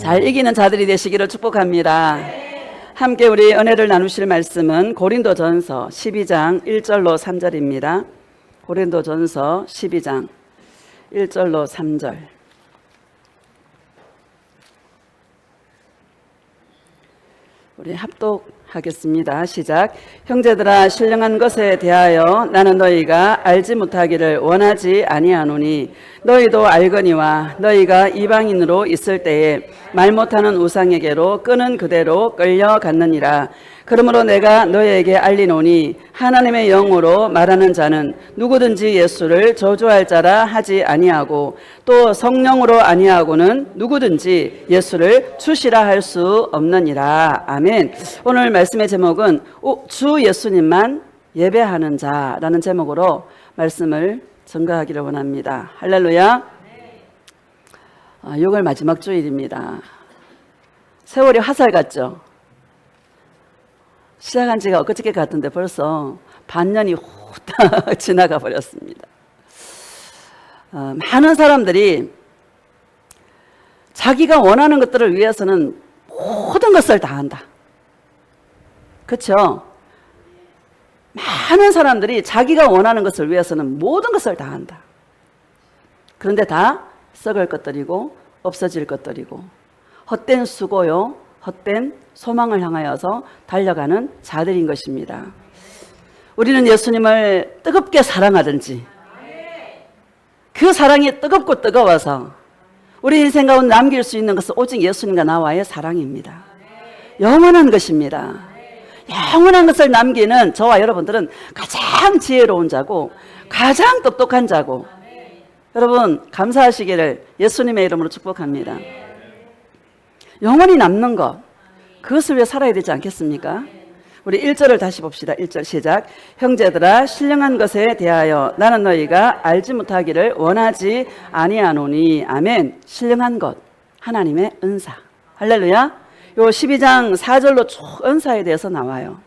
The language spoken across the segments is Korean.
잘 이기는 자들이 되시기를 축복합니다. 함께 우리 은혜를 나누실 말씀은 고린도전서 12장 1절로 3절입니다. 고린도전서 12장 1절로 3절. 우리 합독하겠습니다. 시작. 형제들아, 신령한 것에 대하여 나는 너희가 알지 못하기를 원하지 아니하노니 너희도 알거니와 너희가 이방인으로 있을 때에 말 못하는 우상에게로 끄는 그대로 끌려갔느니라. 그러므로 내가 너희에게 알리노니 하나님의 영으로 말하는 자는 누구든지 예수를 저주할 자라 하지 아니하고 또 성령으로 아니하고는 누구든지 예수를 주시라 할 수 없느니라. 아멘. 오늘 말씀의 제목은 주 예수님만 예배하는 자라는 제목으로 말씀을 전가하기를 원합니다. 할렐루야. 6월 마지막 주일입니다. 세월이 화살 같죠? 시작한 지가 엊그저께 같은데 벌써 반년이 후딱 지나가 버렸습니다. 많은 사람들이 자기가 원하는 것들을 위해서는 모든 것을 다 한다. 그렇죠? 많은 사람들이 자기가 원하는 것을 위해서는 모든 것을 다 한다. 그런데 다 썩을 것들이고 없어질 것들이고 헛된 수고요, 헛된 소망을 향하여서 달려가는 자들인 것입니다. 우리는 예수님을 뜨겁게 사랑하든지 그 사랑이 뜨겁고 뜨거워서 우리 인생 가운데 남길 수 있는 것은 오직 예수님과 나와의 사랑입니다. 영원한 것입니다. 영원한 것을 남기는 저와 여러분들은 가장 지혜로운 자고 가장 똑똑한 자고, 여러분 감사하시기를 예수님의 이름으로 축복합니다. 영원히 남는 것, 그것을 위해 살아야 되지 않겠습니까? 우리 1절을 다시 봅시다. 1절 시작. 형제들아, 신령한 것에 대하여 나는 너희가 알지 못하기를 원하지 아니하노니. 아멘. 신령한 것, 하나님의 은사. 할렐루야. 요 12장 4절로 쭉 은사에 대해서 나와요.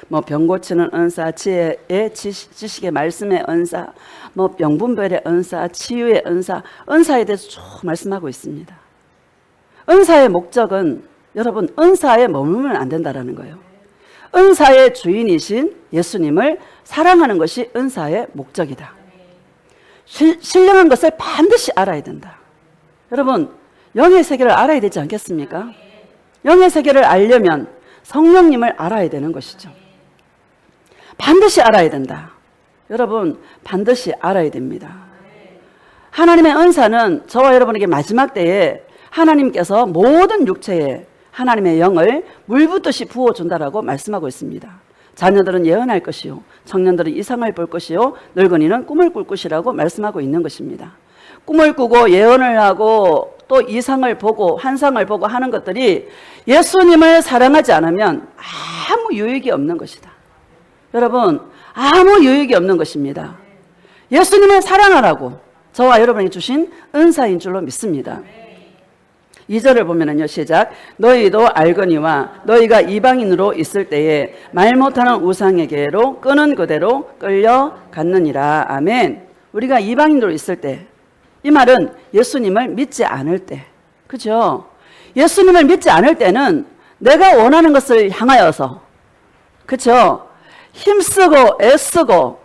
뭐 병 고치는 은사, 지혜의 지식의 말씀의 은사, 뭐 명분별의 은사, 치유의 은사, 은사에 대해서 쭉 말씀하고 있습니다. 은사의 목적은 여러분, 은사에 머물면 안 된다라는 거예요. 은사의 주인이신 예수님을 사랑하는 것이 은사의 목적이다. 신령한 것을 반드시 알아야 된다. 여러분, 영의 세계를 알아야 되지 않겠습니까? 영의 세계를 알려면 성령님을 알아야 되는 것이죠. 반드시 알아야 된다. 여러분, 반드시 알아야 됩니다. 하나님의 은사는 저와 여러분에게 마지막 때에 하나님께서 모든 육체에 하나님의 영을 물 붓듯이 부어준다라고 말씀하고 있습니다. 자녀들은 예언할 것이요, 청년들은 이상을 볼 것이요, 늙은이는 꿈을 꿀 것이라고 말씀하고 있는 것입니다. 꿈을 꾸고 예언을 하고 또 이상을 보고 환상을 보고 하는 것들이 예수님을 사랑하지 않으면 아무 유익이 없는 것이다. 여러분, 아무 유익이 없는 것입니다. 예수님을 사랑하라고 저와 여러분에게 주신 은사인 줄로 믿습니다. 2절을 보면은요, 시작. 너희도 알거니와 너희가 이방인으로 있을 때에 말 못하는 우상에게로 끄는 그대로 끌려갔느니라. 아멘. 우리가 이방인으로 있을 때, 이 말은 예수님을 믿지 않을 때, 그죠? 예수님을 믿지 않을 때는 내가 원하는 것을 향하여서, 그죠? 힘쓰고 애쓰고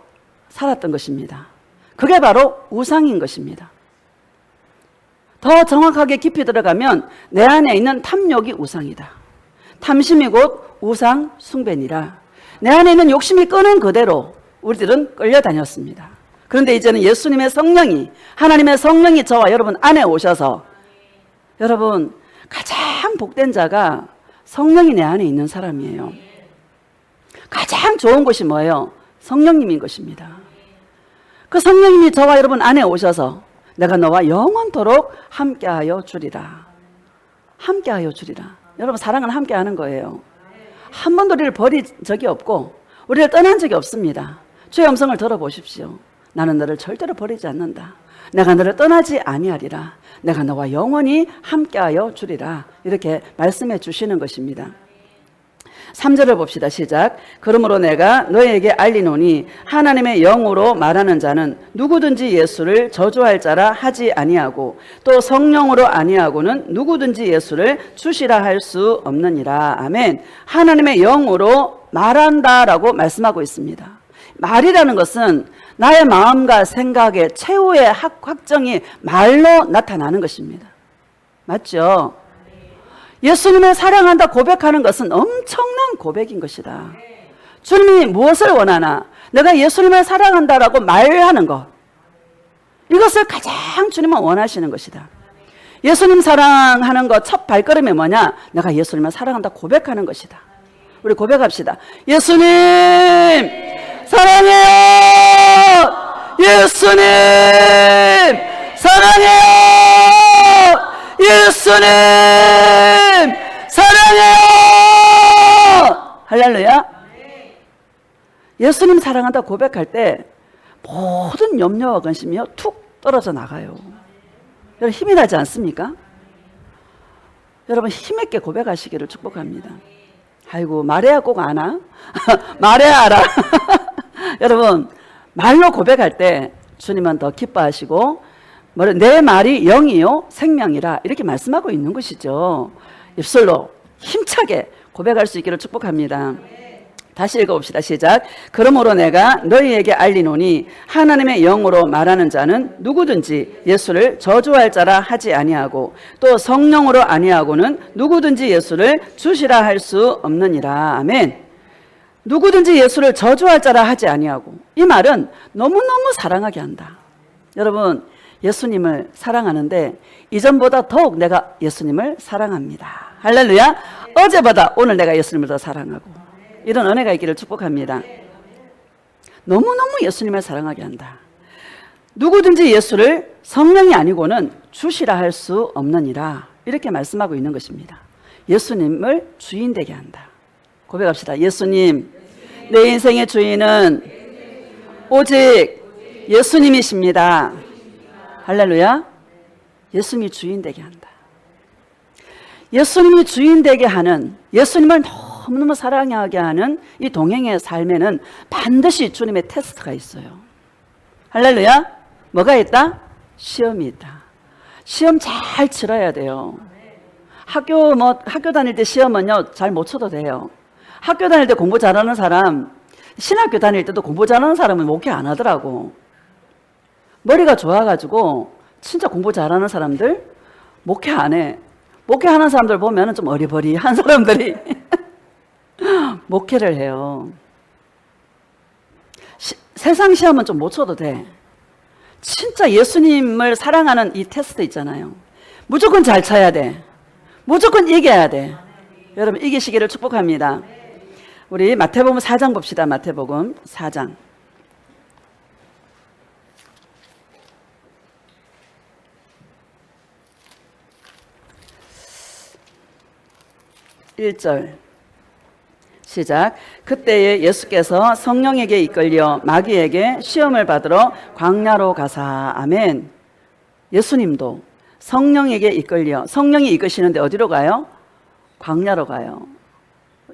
살았던 것입니다. 그게 바로 우상인 것입니다. 더 정확하게 깊이 들어가면 내 안에 있는 탐욕이 우상이다. 탐심이 곧 우상 숭배니라. 내 안에 있는 욕심이 끄는 그대로 우리들은 끌려다녔습니다. 그런데 이제는 예수님의 성령이, 하나님의 성령이 저와 여러분 안에 오셔서, 여러분 가장 복된 자가 성령이 내 안에 있는 사람이에요. 가장 좋은 것이 뭐예요? 성령님인 것입니다. 그 성령님이 저와 여러분 안에 오셔서 내가 너와 영원토록 함께하여 주리라. 함께하여 주리라. 여러분, 사랑은 함께하는 거예요. 한 번도 우리를 버린 적이 없고 우리를 떠난 적이 없습니다. 주의 음성을 들어보십시오. 나는 너를 절대로 버리지 않는다. 내가 너를 떠나지 아니하리라. 내가 너와 영원히 함께하여 주리라. 이렇게 말씀해 주시는 것입니다. 3절을 봅시다. 시작. 그러므로 내가 너희에게 알리노니 하나님의 영으로 말하는 자는 누구든지 예수를 저주할 자라 하지 아니하고 또 성령으로 아니하고는 누구든지 예수를 주시라 할 수 없느니라. 아멘. 하나님의 영으로 말한다라고 말씀하고 있습니다. 말이라는 것은 나의 마음과 생각의 최후의 확정이 말로 나타나는 것입니다. 맞죠? 예수님을 사랑한다 고백하는 것은 엄청난 고백인 것이다. 주님이 무엇을 원하나? 내가 예수님을 사랑한다라고 말하는 것. 이것을 가장 주님은 원하시는 것이다. 예수님 사랑하는 것 첫 발걸음이 뭐냐? 내가 예수님을 사랑한다 고백하는 것이다. 우리 고백합시다. 예수님 사랑해요. 예수님 사랑해요. 예수님 사랑해요. 할렐루야. 예수님 사랑한다 고백할 때 모든 염려와 근심이요 툭 떨어져 나가요. 여러분 힘이 나지 않습니까? 여러분 힘있게 고백하시기를 축복합니다. 아이고 말해야 꼭 아나? 말해야 알아. 여러분 말로 고백할 때 주님은 더 기뻐하시고 내 말이 영이요 생명이라 이렇게 말씀하고 있는 것이죠. 입술로 힘차게 고백할 수 있기를 축복합니다. 다시 읽어봅시다. 시작. 그러므로 내가 너희에게 알리노니 하나님의 영으로 말하는 자는 누구든지 예수를 저주할 자라 하지 아니하고 또 성령으로 아니하고는 누구든지 예수를 주시라 할 수 없느니라. 아멘. 누구든지 예수를 저주할 자라 하지 아니하고, 이 말은 너무너무 사랑하게 한다. 여러분 예수님을 사랑하는데 이전보다 더욱 내가 예수님을 사랑합니다. 할렐루야. 어제보다 오늘 내가 예수님을 더 사랑하고 이런 은혜가 있기를 축복합니다. 너무너무 예수님을 사랑하게 한다. 누구든지 예수를 성령이 아니고는 주시라 할 수 없느니라 이렇게 말씀하고 있는 것입니다. 예수님을 주인 되게 한다. 고백합시다. 예수님, 내 인생의 주인은 오직 예수님이십니다. 할렐루야. 예수님이 주인 되게 한다. 예수님이 주인 되게 하는, 예수님을 너무너무 사랑하게 하는 이 동행의 삶에는 반드시 주님의 테스트가 있어요. 할렐루야. 뭐가 있다? 시험이 있다. 시험 잘 치러야 돼요. 학교 다닐 때 시험은요 잘 못 쳐도 돼요. 학교 다닐 때 공부 잘하는 사람, 신학교 다닐 때도 공부 잘하는 사람은 목회 안 하더라고. 머리가 좋아가지고 진짜 공부 잘하는 사람들 목회 안 해. 목회하는 사람들 보면 좀 어리버리한 사람들이 목회를 해요. 세상 시험은 좀 못 쳐도 돼. 진짜 예수님을 사랑하는 이 테스트 있잖아요. 무조건 잘 쳐야 돼. 무조건 이겨야 돼. 여러분 이기시기를 축복합니다. 우리 마태복음 4장 봅시다. 마태복음 4장 1절 시작. 그때에 예수께서 성령에게 이끌려 마귀에게 시험을 받으러 광야로 가사. 아멘. 예수님도 성령에게 이끌려, 성령이 이끄시는데 어디로 가요? 광야로 가요.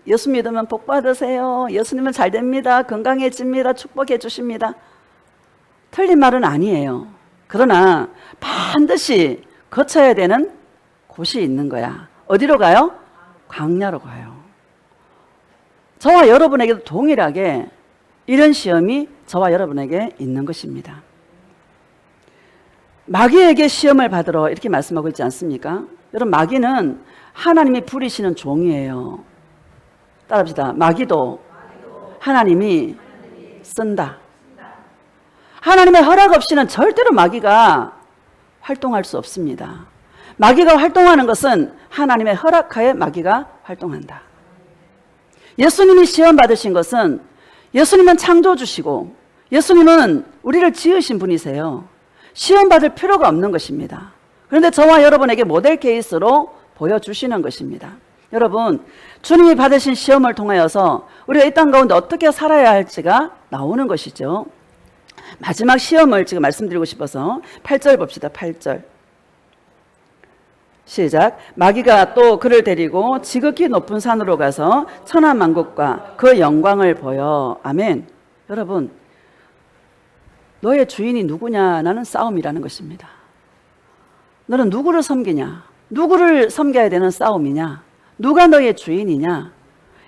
예수 믿으면 복 받으세요. 예수님은 잘 됩니다. 건강해집니다. 축복해 주십니다. 틀린 말은 아니에요. 그러나 반드시 거쳐야 되는 곳이 있는 거야. 어디로 가요? 광야로 가요. 저와 여러분에게도 동일하게 이런 시험이 저와 여러분에게 있는 것입니다. 마귀에게 시험을 받으러 이렇게 말씀하고 있지 않습니까? 여러분 마귀는 하나님이 부리시는 종이에요. 따라합시다. 마귀도 하나님이 쓴다. 하나님의 허락 없이는 절대로 마귀가 활동할 수 없습니다. 마귀가 활동하는 것은 하나님의 허락하에 마귀가 활동한다. 예수님이 시험 받으신 것은, 예수님은 창조주시고 예수님은 우리를 지으신 분이세요. 시험 받을 필요가 없는 것입니다. 그런데 저와 여러분에게 모델 케이스로 보여주시는 것입니다. 여러분 주님이 받으신 시험을 통하여서 우리가 이 땅 가운데 어떻게 살아야 할지가 나오는 것이죠. 마지막 시험을 지금 말씀드리고 싶어서 8절 봅시다. 8절 시작. 마귀가 또 그를 데리고 지극히 높은 산으로 가서 천하만국과 그 영광을 보여. 아멘. 여러분, 너의 주인이 누구냐라는 싸움이라는 것입니다. 너는 누구를 섬기냐? 누구를 섬겨야 되는 싸움이냐? 누가 너의 주인이냐?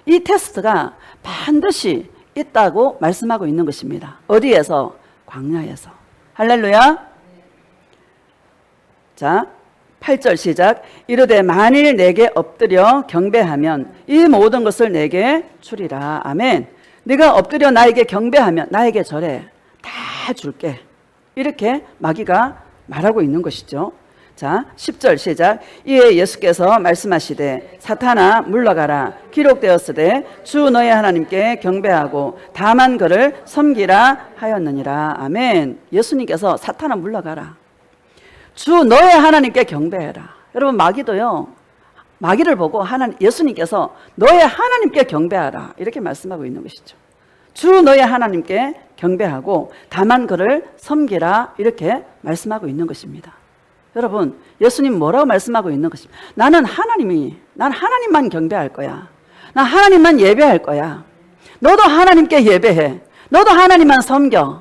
이 테스트가 반드시 있다고 말씀하고 있는 것입니다. 어디에서? 광야에서. 할렐루야. 자, 8절 시작. 이르되 만일 내게 엎드려 경배하면 이 모든 것을 내게 주리라. 아멘. 네가 엎드려 나에게 경배하면 나에게 절해. 다 줄게. 이렇게 마귀가 말하고 있는 것이죠. 자, 10절 시작. 이에 예수께서 말씀하시되 사탄아 물러가라. 기록되었으되 주 너의 하나님께 경배하고 다만 그를 섬기라 하였느니라. 아멘. 예수님께서 사탄아 물러가라. 주 너의 하나님께 경배해라. 여러분, 마귀도요, 마귀를 보고 예수님께서 너의 하나님께 경배하라 이렇게 말씀하고 있는 것이죠. 주 너의 하나님께 경배하고 다만 그를 섬기라 이렇게 말씀하고 있는 것입니다. 여러분, 예수님 뭐라고 말씀하고 있는 것입니까? 난 하나님만 경배할 거야. 난 하나님만 예배할 거야. 너도 하나님께 예배해. 너도 하나님만 섬겨.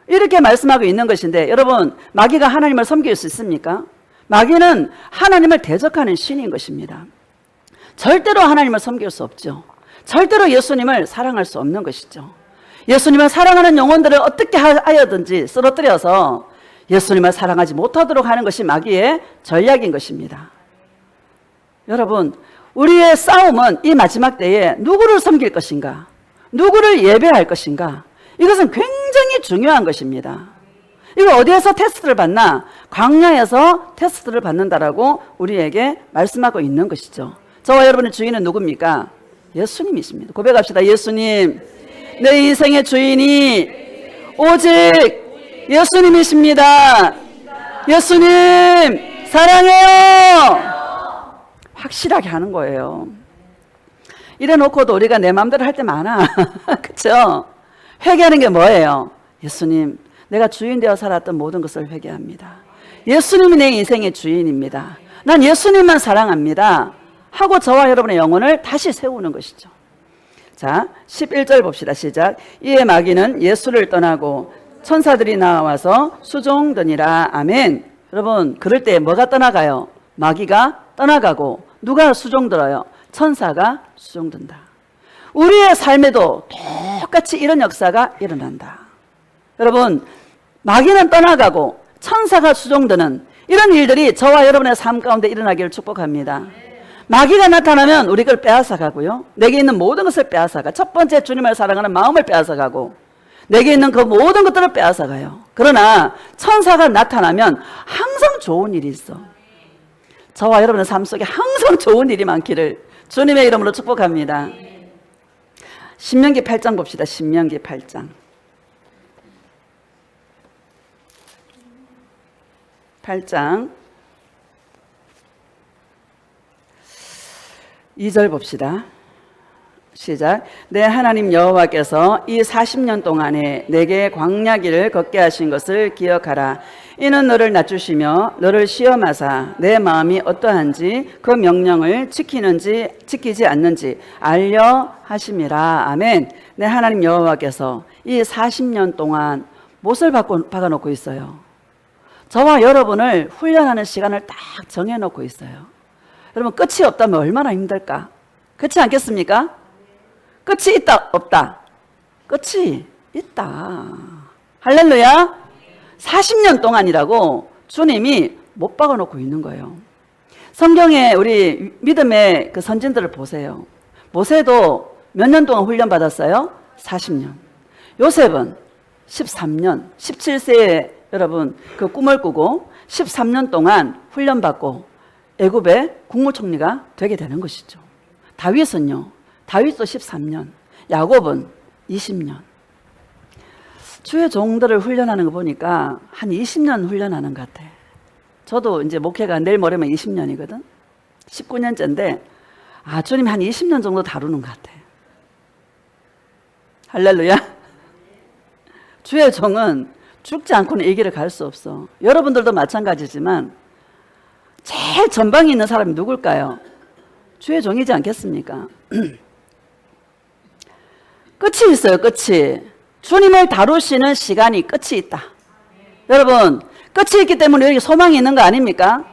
이렇게 말씀하고 있는 것인데, 여러분, 마귀가 하나님을 섬길 수 있습니까? 마귀는 하나님을 대적하는 신인 것입니다. 절대로 하나님을 섬길 수 없죠. 절대로 예수님을 사랑할 수 없는 것이죠. 예수님을 사랑하는 영혼들을 어떻게 하여든지 쓰러뜨려서 예수님을 사랑하지 못하도록 하는 것이 마귀의 전략인 것입니다. 여러분, 우리의 싸움은 이 마지막 때에 누구를 섬길 것인가? 누구를 예배할 것인가? 이것은 굉장히 중요한 것입니다. 이거 어디에서 테스트를 받나? 광야에서 테스트를 받는다라고 우리에게 말씀하고 있는 것이죠. 저와 여러분의 주인은 누굽니까? 예수님이십니다. 고백합시다. 예수님, 내 인생의 주인이 오직 예수님이십니다. 예수님 사랑해요. 확실하게 하는 거예요. 이래 놓고도 우리가 내 마음대로 할 때 많아. 그렇죠? 회개하는 게 뭐예요? 예수님, 내가 주인 되어 살았던 모든 것을 회개합니다. 예수님이 내 인생의 주인입니다. 난 예수님만 사랑합니다. 하고 저와 여러분의 영혼을 다시 세우는 것이죠. 자, 11절 봅시다. 시작. 이에 마귀는 예수를 떠나고 천사들이 나와서 수종드니라. 아멘. 여러분, 그럴 때 뭐가 떠나가요? 마귀가 떠나가고 누가 수종들어요? 천사가 수종든다. 우리의 삶에도 똑같이 이런 역사가 일어난다. 여러분, 마귀는 떠나가고 천사가 수종드는 이런 일들이 저와 여러분의 삶 가운데 일어나기를 축복합니다. 마귀가 나타나면 우리 걸 빼앗아가고요, 내게 있는 모든 것을 빼앗아가. 첫 번째, 주님을 사랑하는 마음을 빼앗아가고 내게 있는 그 모든 것들을 빼앗아가요. 그러나 천사가 나타나면 항상 좋은 일이 있어. 저와 여러분의 삶 속에 항상 좋은 일이 많기를 주님의 이름으로 축복합니다. 신명기 8장 봅시다. 신명기 8장 2절 봅시다. 시작. 내 하나님 여호와께서 이 40년 동안에 내게 광야길을 걷게 하신 것을 기억하라. 이는 너를 낮추시며 너를 시험하사 내 마음이 어떠한지 그 명령을 지키지 않는지 알려 하심이라. 아멘. 내 하나님 여호와께서 이 40년 동안 못을 박아놓고 있어요. 저와 여러분을 훈련하는 시간을 딱 정해놓고 있어요. 여러분, 끝이 없다면 얼마나 힘들까? 그렇지 않겠습니까? 끝이 있다, 없다? 끝이 있다. 할렐루야. 40년 동안이라고 주님이 못 박아놓고 있는 거예요. 성경에 우리 믿음의 그 선진들을 보세요. 모세도 몇 년 동안 훈련받았어요? 40년. 요셉은 13년, 17세에 여러분 그 꿈을 꾸고 13년 동안 훈련받고 애굽의 국무총리가 되게 되는 것이죠. 다윗은요, 다윗도 13년, 야곱은 20년. 주의 종들을 훈련하는 거 보니까 한 20년 훈련하는 것 같아. 저도 이제 목회가 내일 모레면 20년이거든. 19년째인데 주님이 한 20년 정도 다루는 것 같아. 할렐루야. 주의 종은 죽지 않고는 이 길을 갈 수 없어. 여러분들도 마찬가지지만 제일 전방에 있는 사람이 누굴까요? 주의 종이지 않겠습니까? 끝이 있어요. 끝이. 주님을 다루시는 시간이 끝이 있다. 여러분, 끝이 있기 때문에 여기 소망이 있는 거 아닙니까?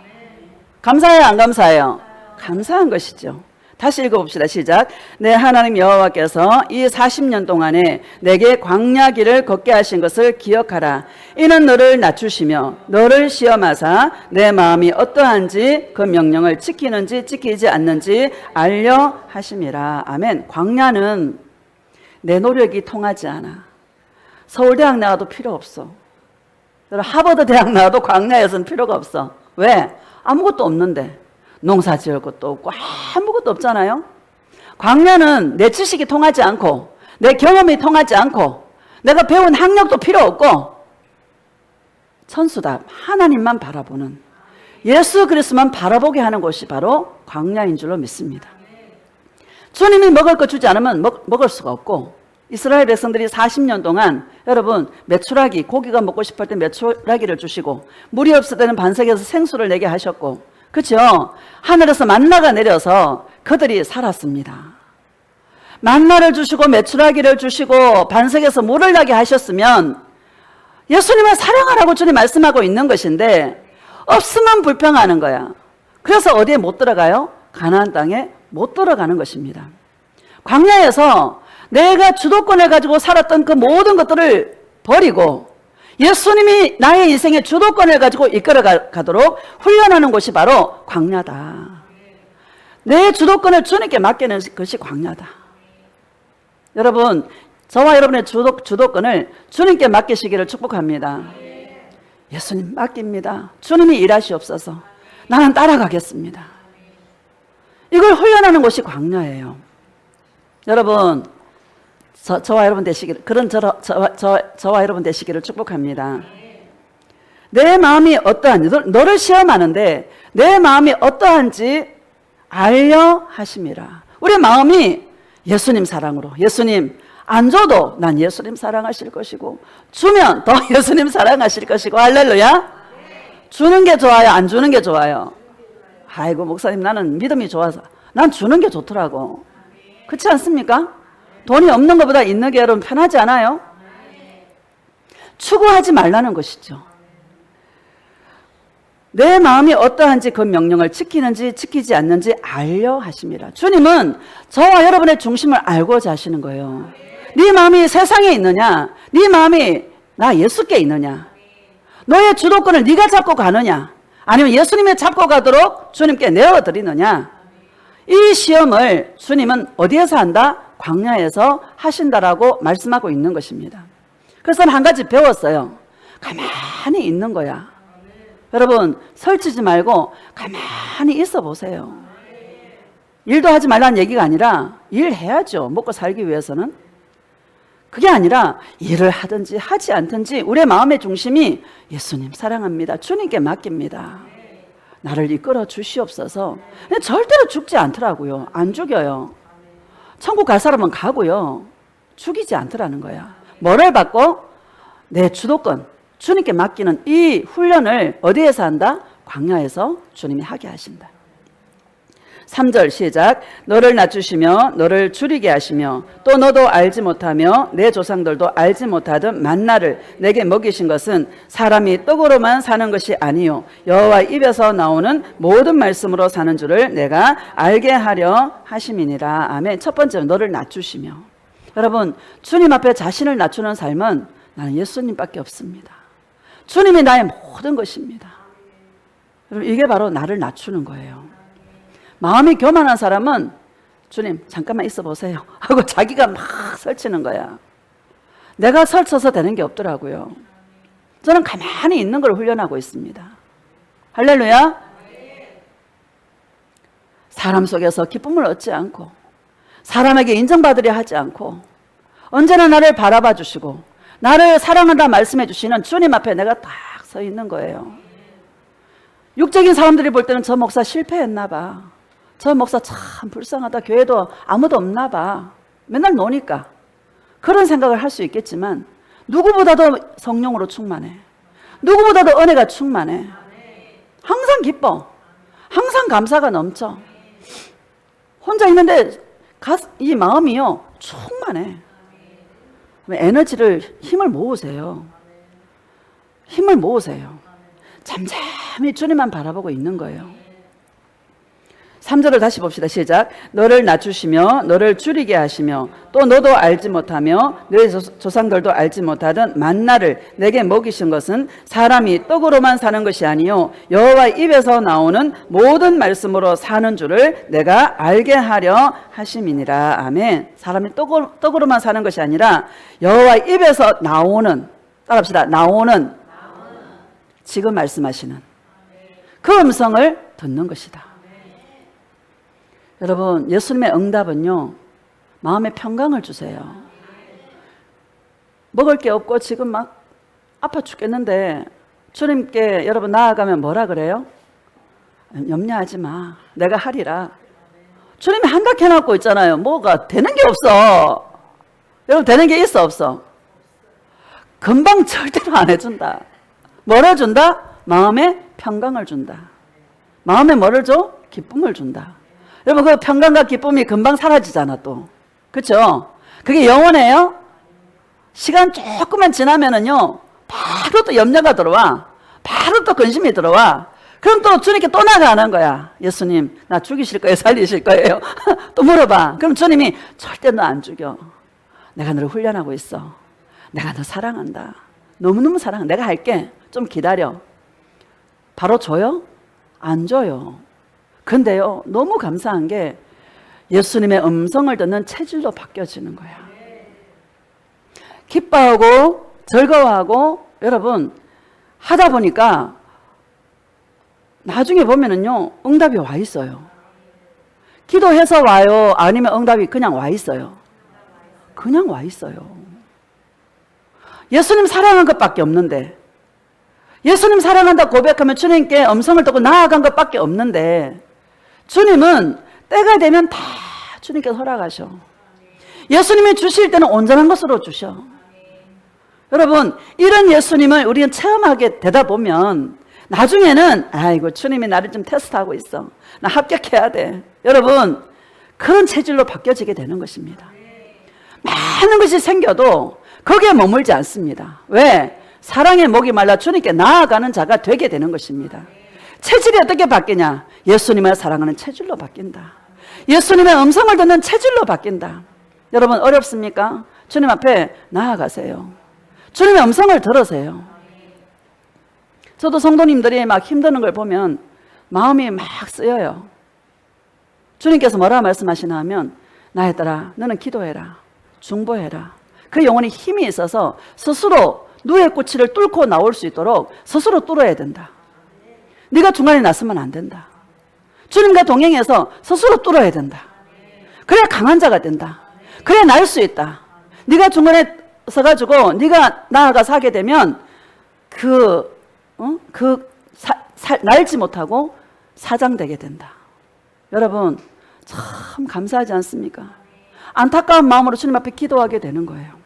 감사해요, 안 감사해요? 감사한 것이죠. 다시 읽어봅시다. 시작. 내 하나님 여호와께서 이 40년 동안에 내게 광야길을 걷게 하신 것을 기억하라. 이는 너를 낮추시며 너를 시험하사 내 마음이 어떠한지 그 명령을 지키는지 지키지 않는지 알려 하심이라. 아멘. 광야는 내 노력이 통하지 않아. 서울대학 나와도 필요 없어. 하버드 대학 나와도 광야에서는 필요가 없어. 왜? 아무것도 없는데. 농사 지을 것도 없고 아무것도 없잖아요. 광야는 내 지식이 통하지 않고 내 경험이 통하지 않고 내가 배운 학력도 필요 없고 천수답 하나님만 바라보는 예수 그리스도만 바라보게 하는 곳이 바로 광야인 줄로 믿습니다. 주님이 먹을 거 주지 않으면 먹을 수가 없고 이스라엘 백성들이 40년 동안 여러분 메추라기 고기가 먹고 싶을 때 메추라기를 주시고 물이 없을 때는 반석에서 생수를 내게 하셨고 그렇죠? 하늘에서 만나가 내려서 그들이 살았습니다. 만나를 주시고 메추라기를 주시고 반석에서 물을 나게 하셨으면 예수님을 사랑하라고 주님 말씀하고 있는 것인데 없으면 불평하는 거야. 그래서 어디에 못 들어가요? 가나안 땅에 못 들어가는 것입니다. 광야에서 내가 주도권을 가지고 살았던 그 모든 것들을 버리고 예수님이 나의 인생의 주도권을 가지고 이끌어 가도록 훈련하는 곳이 바로 광야다. 내 주도권을 주님께 맡기는 것이 광야다. 여러분, 저와 여러분의 주도권을 주님께 맡기시기를 축복합니다. 예수님 맡깁니다. 주님이 일하시옵소서. 나는 따라가겠습니다. 이걸 훈련하는 곳이 광야예요. 여러분, 저와 여러분 되시기를, 그런 저와 여러분 되시기를 축복합니다. 내 마음이 어떠한지, 너를 시험하는데 내 마음이 어떠한지 알려 하심이라. 우리 마음이 예수님 사랑으로, 예수님 안 줘도 난 예수님 사랑하실 것이고 주면 더 예수님 사랑하실 것이고 할렐루야. 주는 게 좋아요, 안 주는 게 좋아요? 아이고 목사님 나는 믿음이 좋아서 난 주는 게 좋더라고. 그렇지 않습니까? 돈이 없는 것보다 있는 게 여러분 편하지 않아요? 추구하지 말라는 것이죠. 내 마음이 어떠한지 그 명령을 지키는지 지키지 않는지 알려 하심이라. 주님은 저와 여러분의 중심을 알고자 하시는 거예요. 네 마음이 세상에 있느냐? 네 마음이 나 예수께 있느냐? 너의 주도권을 네가 잡고 가느냐? 아니면 예수님이 잡고 가도록 주님께 내어드리느냐? 이 시험을 주님은 어디에서 한다? 광야에서 하신다라고 말씀하고 있는 것입니다. 그래서 한 가지 배웠어요. 가만히 있는 거야. 여러분 설치지 말고 가만히 있어 보세요. 일도 하지 말라는 얘기가 아니라 일해야죠. 먹고 살기 위해서는. 그게 아니라 일을 하든지 하지 않든지 우리의 마음의 중심이 예수님 사랑합니다. 주님께 맡깁니다. 나를 이끌어 주시옵소서. 근데 절대로 죽지 않더라고요. 안 죽여요. 천국 갈 사람은 가고요. 죽이지 않더라는 거야. 뭐를 받고? 내 주도권, 주님께 맡기는 이 훈련을 어디에서 한다? 광야에서 주님이 하게 하신다. 3절 시작. 너를 낮추시며 너를 줄이게 하시며 또 너도 알지 못하며 내 조상들도 알지 못하던 만나를 내게 먹이신 것은 사람이 떡으로만 사는 것이 아니요 여호와 입에서 나오는 모든 말씀으로 사는 줄을 내가 알게 하려 하심이니라. 아멘. 첫 번째 너를 낮추시며. 여러분 주님 앞에 자신을 낮추는 삶은 나는 예수님밖에 없습니다. 주님이 나의 모든 것입니다. 여러분 이게 바로 나를 낮추는 거예요. 마음이 교만한 사람은 주님 잠깐만 있어 보세요 하고 자기가 막 설치는 거야. 내가 설쳐서 되는 게 없더라고요. 저는 가만히 있는 걸 훈련하고 있습니다. 할렐루야. 사람 속에서 기쁨을 얻지 않고 사람에게 인정받으려 하지 않고 언제나 나를 바라봐 주시고 나를 사랑한다 말씀해 주시는 주님 앞에 내가 딱 서 있는 거예요. 육적인 사람들이 볼 때는 저 목사 실패했나 봐. 저 목사 참 불쌍하다. 교회도 아무도 없나 봐. 맨날 노니까. 그런 생각을 할 수 있겠지만 누구보다도 성령으로 충만해. 누구보다도 은혜가 충만해. 항상 기뻐. 항상 감사가 넘쳐. 혼자 있는데 이 마음이요 충만해. 에너지를 힘을 모으세요. 힘을 모으세요. 잠잠히 주님만 바라보고 있는 거예요. 3절을 다시 봅시다. 시작. 너를 낮추시며 너를 줄이게 하시며 또 너도 알지 못하며 너의 조상들도 알지 못하던 만나를 내게 먹이신 것은 사람이 떡으로만 사는 것이 아니요 여호와 입에서 나오는 모든 말씀으로 사는 줄을 내가 알게 하려 하심이니라. 아멘. 사람이 떡으로만 사는 것이 아니라 여호와 입에서 나오는, 따라합시다. 나오는 지금 말씀하시는 그 음성을 듣는 것이다. 여러분, 예수님의 응답은요, 마음에 평강을 주세요. 먹을 게 없고 지금 막 아파 죽겠는데 주님께 여러분 나아가면 뭐라 그래요? 염려하지 마. 내가 하리라. 주님이 한다 해놓고 있잖아요. 뭐가 되는 게 없어. 여러분, 되는 게 있어 없어? 금방 절대로 안 해준다. 뭘 해준다? 마음에 평강을 준다. 마음에 뭐를 줘? 기쁨을 준다. 여러분, 그 평강과 기쁨이 금방 사라지잖아 또. 그렇죠? 그게 영원해요? 시간 조금만 지나면은요 바로 또 염려가 들어와. 바로 또 근심이 들어와. 그럼 또 주님께 또 나가는 거야. 예수님, 나 죽이실 거예요? 살리실 거예요? 또 물어봐. 그럼 주님이 절대 너 안 죽여. 내가 너를 훈련하고 있어. 내가 너 사랑한다. 너무너무 사랑한다. 내가 할게. 좀 기다려. 바로 줘요? 안 줘요. 근데요, 너무 감사한 게 예수님의 음성을 듣는 체질로 바뀌어지는 거야. 기뻐하고 즐거워하고 여러분 하다 보니까 나중에 보면은요 응답이 와 있어요. 기도해서 와요? 아니면 응답이 그냥 와 있어요? 그냥 와 있어요. 예수님 사랑한 것밖에 없는데, 예수님 사랑한다 고백하면 주님께 음성을 듣고 나아간 것밖에 없는데, 주님은 때가 되면 다 주님께 허락하셔. 예수님이 주실 때는 온전한 것으로 주셔. 여러분, 이런 예수님을 우리는 체험하게 되다 보면 나중에는 아이고 주님이 나를 좀 테스트하고 있어. 나 합격해야 돼. 여러분, 그런 체질로 바뀌어지게 되는 것입니다. 많은 것이 생겨도 거기에 머물지 않습니다. 왜? 사랑의 목이 말라 주님께 나아가는 자가 되게 되는 것입니다. 체질이 어떻게 바뀌냐? 예수님을 사랑하는 체질로 바뀐다. 예수님의 음성을 듣는 체질로 바뀐다. 여러분, 어렵습니까? 주님 앞에 나아가세요. 주님의 음성을 들으세요. 저도 성도님들이 막 힘드는 걸 보면 마음이 막 쓰여요. 주님께서 뭐라 말씀하시나 하면, 나의 딸아 너는 기도해라. 중보해라. 그 영혼이 힘이 있어서 스스로 누의 꼬치를 뚫고 나올 수 있도록 스스로 뚫어야 된다. 네가 중간에 나서면 안 된다. 주님과 동행해서 스스로 뚫어야 된다. 그래야 강한 자가 된다. 그래야 날 수 있다. 네가 중간에 서가지고 네가 나아가서 하게 되면 날지 못하고 사장되게 된다. 여러분, 참 감사하지 않습니까? 안타까운 마음으로 주님 앞에 기도하게 되는 거예요.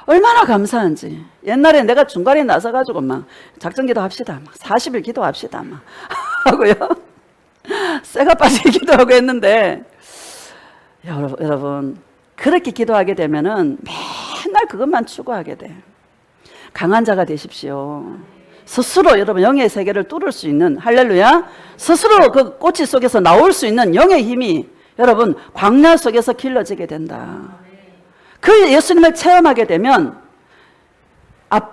얼마나 감사한지. 옛날에 내가 중간에 나서가지고 막 작전기도 합시다. 막 40일 기도합시다. 막 하고요. 쇠가 빠지게 기도하고 했는데, 여러분, 그렇게 기도하게 되면은 맨날 그것만 추구하게 돼. 강한 자가 되십시오. 스스로 여러분 영의 세계를 뚫을 수 있는, 할렐루야, 스스로 그 꼬치 속에서 나올 수 있는 영의 힘이 여러분 광야 속에서 길러지게 된다. 그 예수님을 체험하게 되면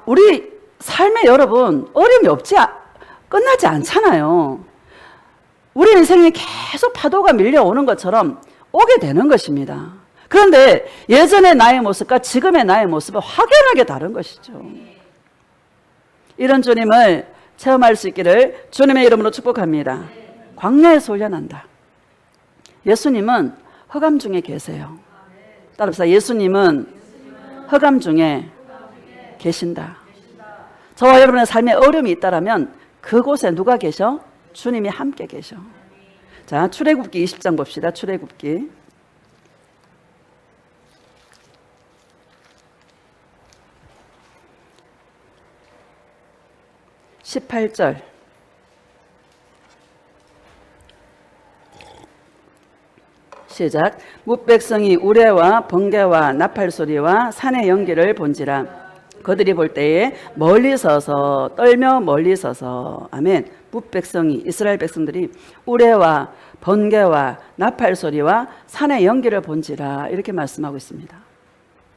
우리 삶에 여러분 어려움이 끝나지 않잖아요. 우리 인생에 계속 파도가 밀려오는 것처럼 오게 되는 것입니다. 그런데 예전의 나의 모습과 지금의 나의 모습은 확연하게 다른 것이죠. 이런 주님을 체험할 수 있기를 주님의 이름으로 축복합니다. 광야에서 훈련한다. 예수님은 흑암 중에 계세요. 따라서 예수님은 흑암 중에 계신다. 저와 여러분의 삶에 어려움이 있다면 그곳에 누가 계셔? 주님이 함께 계셔. 자, 출애굽기 20장 봅시다. 출애굽기 18절. 시작. 뭇백성이 우레와 번개와 나팔 소리와 산의 연기를 본지라. 그들이 볼 때에 멀리 서서 떨며 멀리 서서. 아멘. 뭇백성이, 이스라엘 백성들이 우레와 번개와 나팔 소리와 산의 연기를 본지라, 이렇게 말씀하고 있습니다.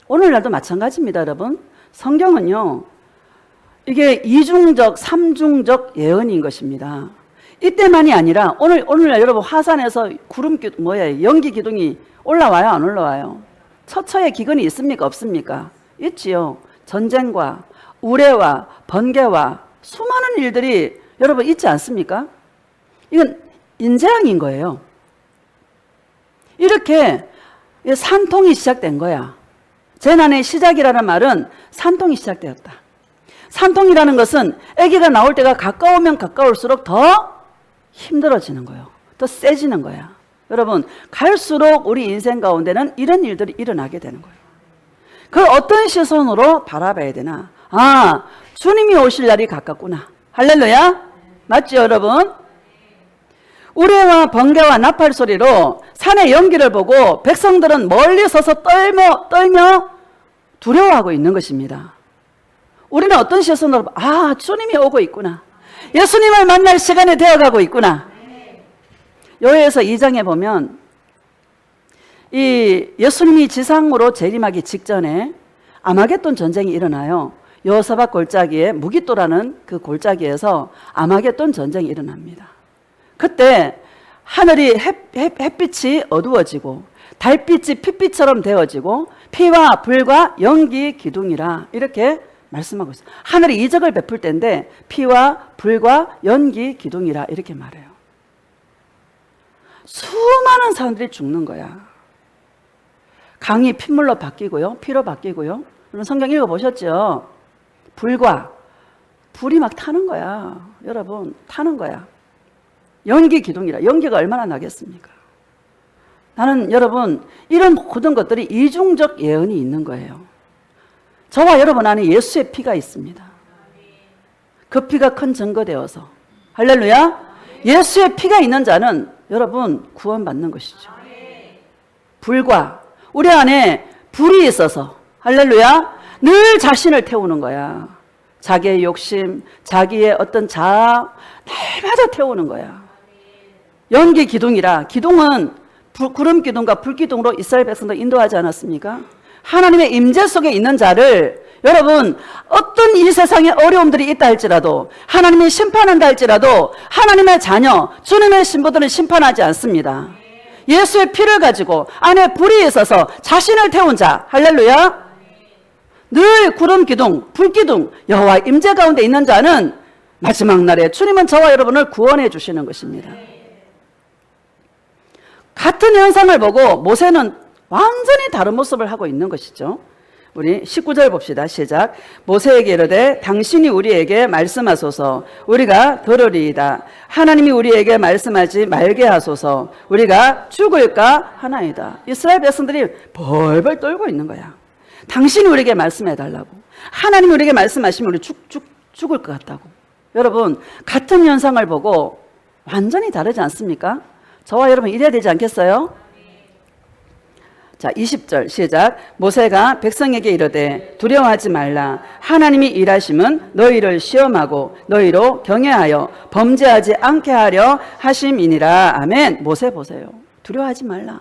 오늘날도 마찬가지입니다, 여러분. 성경은요, 이게 이중적, 삼중적 예언인 것입니다. 이때만이 아니라 오늘날 여러분 화산에서 연기 기둥이 올라와요, 안 올라와요? 처처의 기근이 있습니까, 없습니까? 있지요. 전쟁과 우레와 번개와 수많은 일들이 여러분 있지 않습니까? 이건 인재앙인 거예요. 이렇게 산통이 시작된 거야. 재난의 시작이라는 말은 산통이 시작되었다. 산통이라는 것은 아기가 나올 때가 가까우면 가까울수록 더 힘들어지는 거예요. 더 세지는 거야. 여러분, 갈수록 우리 인생 가운데는 이런 일들이 일어나게 되는 거예요. 그걸 어떤 시선으로 바라봐야 되나? 아, 주님이 오실 날이 가깝구나. 할렐루야. 맞죠, 여러분? 우레와 번개와 나팔 소리로 산의 연기를 보고 백성들은 멀리 서서 떨며 두려워하고 있는 것입니다. 우리는 어떤 시선으로, 아, 주님이 오고 있구나. 예수님을 만날 시간이 되어가고 있구나. 요해에서 2장에 보면 이 예수님이 지상으로 재림하기 직전에 아마겟돈 전쟁이 일어나요. 여호사밧 골짜기에 무깃도라는 그 골짜기에서 아마겟돈 전쟁이 일어납니다. 그때 하늘이 햇빛이 어두워지고 달빛이 핏빛처럼 되어지고 피와 불과 연기 기둥이라, 이렇게 말씀하고 있어요. 하늘이 이적을 베풀 때인데 피와 불과 연기 기둥이라, 이렇게 말해요. 수많은 사람들이 죽는 거야. 강이 핏물로 바뀌고요, 피로 바뀌고요. 여러분 성경 읽어보셨죠? 불이 막 타는 거야. 여러분, 타는 거야. 연기 기둥이라. 연기가 얼마나 나겠습니까? 나는 여러분, 이런 모든 것들이 이중적 예언이 있는 거예요. 저와 여러분 안에 예수의 피가 있습니다. 그 피가 큰 증거되어서, 할렐루야, 예수의 피가 있는 자는 여러분 구원받는 것이죠. 불과, 우리 안에 불이 있어서, 할렐루야, 늘 자신을 태우는 거야. 자기의 욕심, 자기의 어떤 자아, 날마다 태우는 거야. 연기 기둥이라. 기둥은 구름 기둥과 불 기둥으로 이스라엘 백성들 인도하지 않았습니까? 하나님의 임재 속에 있는 자를, 여러분, 어떤 이 세상에 어려움들이 있다 할지라도, 하나님이 심판한다 할지라도 하나님의 자녀, 주님의 신부들은 심판하지 않습니다. 예수의 피를 가지고 안에 불이 있어서 자신을 태운 자, 할렐루야, 늘 구름 기둥, 불 기둥, 여호와 임재 가운데 있는 자는 마지막 날에 주님은 저와 여러분을 구원해 주시는 것입니다. 같은 현상을 보고 모세는 완전히 다른 모습을 하고 있는 것이죠. 우리 19절 봅시다. 시작. 모세에게 이르되 당신이 우리에게 말씀하소서, 우리가 들으리이다. 하나님이 우리에게 말씀하지 말게 하소서, 우리가 죽을까 하나이다. 이스라엘 백성들이 벌벌 떨고 있는 거야. 당신이 우리에게 말씀해달라고. 하나님이 우리에게 말씀하시면 우리 죽을 것 같다고. 여러분, 같은 현상을 보고 완전히 다르지 않습니까? 저와 여러분 이래야 되지 않겠어요? 자, 20절 시작. 모세가 백성에게 이르되 두려워하지 말라. 하나님이 일하심은 너희를 시험하고 너희로 경외하여 범죄하지 않게 하려 하심이니라. 아멘. 모세 보세요. 두려워하지 말라.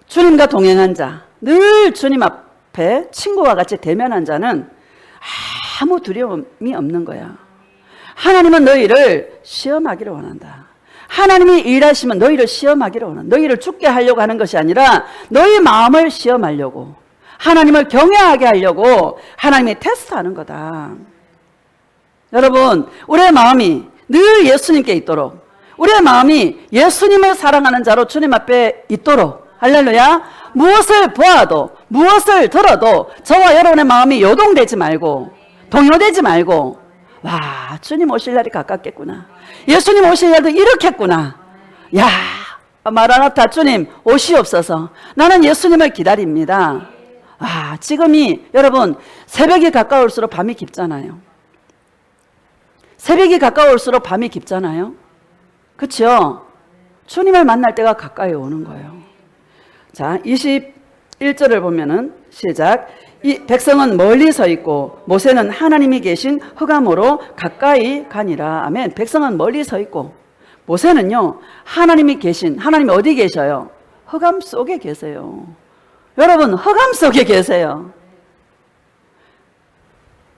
주님과 동행한 자, 늘 주님 앞에 친구와 같이 대면한 자는 아무 두려움이 없는 거야. 하나님은 너희를 시험하기를 원한다. 하나님이 일하시면 너희를 시험하기를 원한다. 너희를 죽게 하려고 하는 것이 아니라 너희 마음을 시험하려고, 하나님을 경외하게 하려고 하나님이 테스트하는 거다. 여러분, 우리의 마음이 늘 예수님께 있도록, 우리의 마음이 예수님을 사랑하는 자로 주님 앞에 있도록, 할렐루야, 무엇을 보아도 무엇을 들어도 저와 여러분의 마음이 요동되지 말고 동요되지 말고, 와, 주님 오실 날이 가깝겠구나. 예수님 오실 날도 이렇겠구나. 야, 마라나타, 주님 오시옵소서. 나는 예수님을 기다립니다. 아, 지금이 여러분 새벽이 가까울수록 밤이 깊잖아요. 새벽이 가까울수록 밤이 깊잖아요. 그렇죠? 주님을 만날 때가 가까이 오는 거예요. 자, 21절을 보면은 시작. 이 백성은 멀리 서 있고 모세는 하나님이 계신 흑암으로 가까이 가니라. 아멘. 백성은 멀리 서 있고 모세는요, 하나님이 계신, 하나님이 어디 계셔요? 흑암 속에 계세요. 여러분, 흑암 속에 계세요.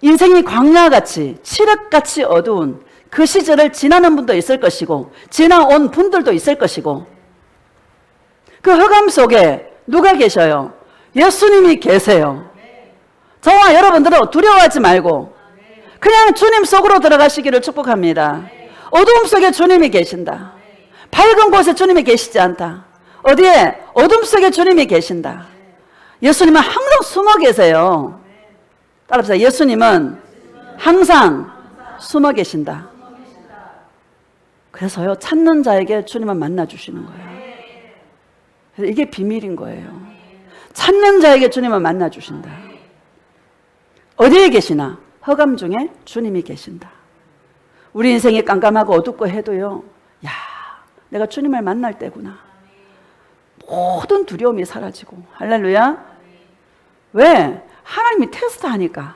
인생이 광야같이 칠흑같이 어두운 그 시절을 지나는 분도 있을 것이고 지나온 분들도 있을 것이고, 그 흑암 속에 누가 계셔요? 예수님이 계세요. 저와 여러분들은 두려워하지 말고 그냥 주님 속으로 들어가시기를 축복합니다. 어두움 속에 주님이 계신다. 밝은 곳에 주님이 계시지 않다. 어디에? 어둠 속에 주님이 계신다. 예수님은 항상 숨어 계세요. 따라합시다. 예수님은 항상 숨어 계신다. 그래서요, 찾는 자에게 주님은 만나 주시는 거예요. 이게 비밀인 거예요. 찾는 자에게 주님은 만나 주신다. 어디에 계시나? 흑암 중에 주님이 계신다. 우리 인생이 깜깜하고 어둡고 해도요, 야, 내가 주님을 만날 때구나. 모든 두려움이 사라지고. 할렐루야. 왜? 하나님이 테스트하니까.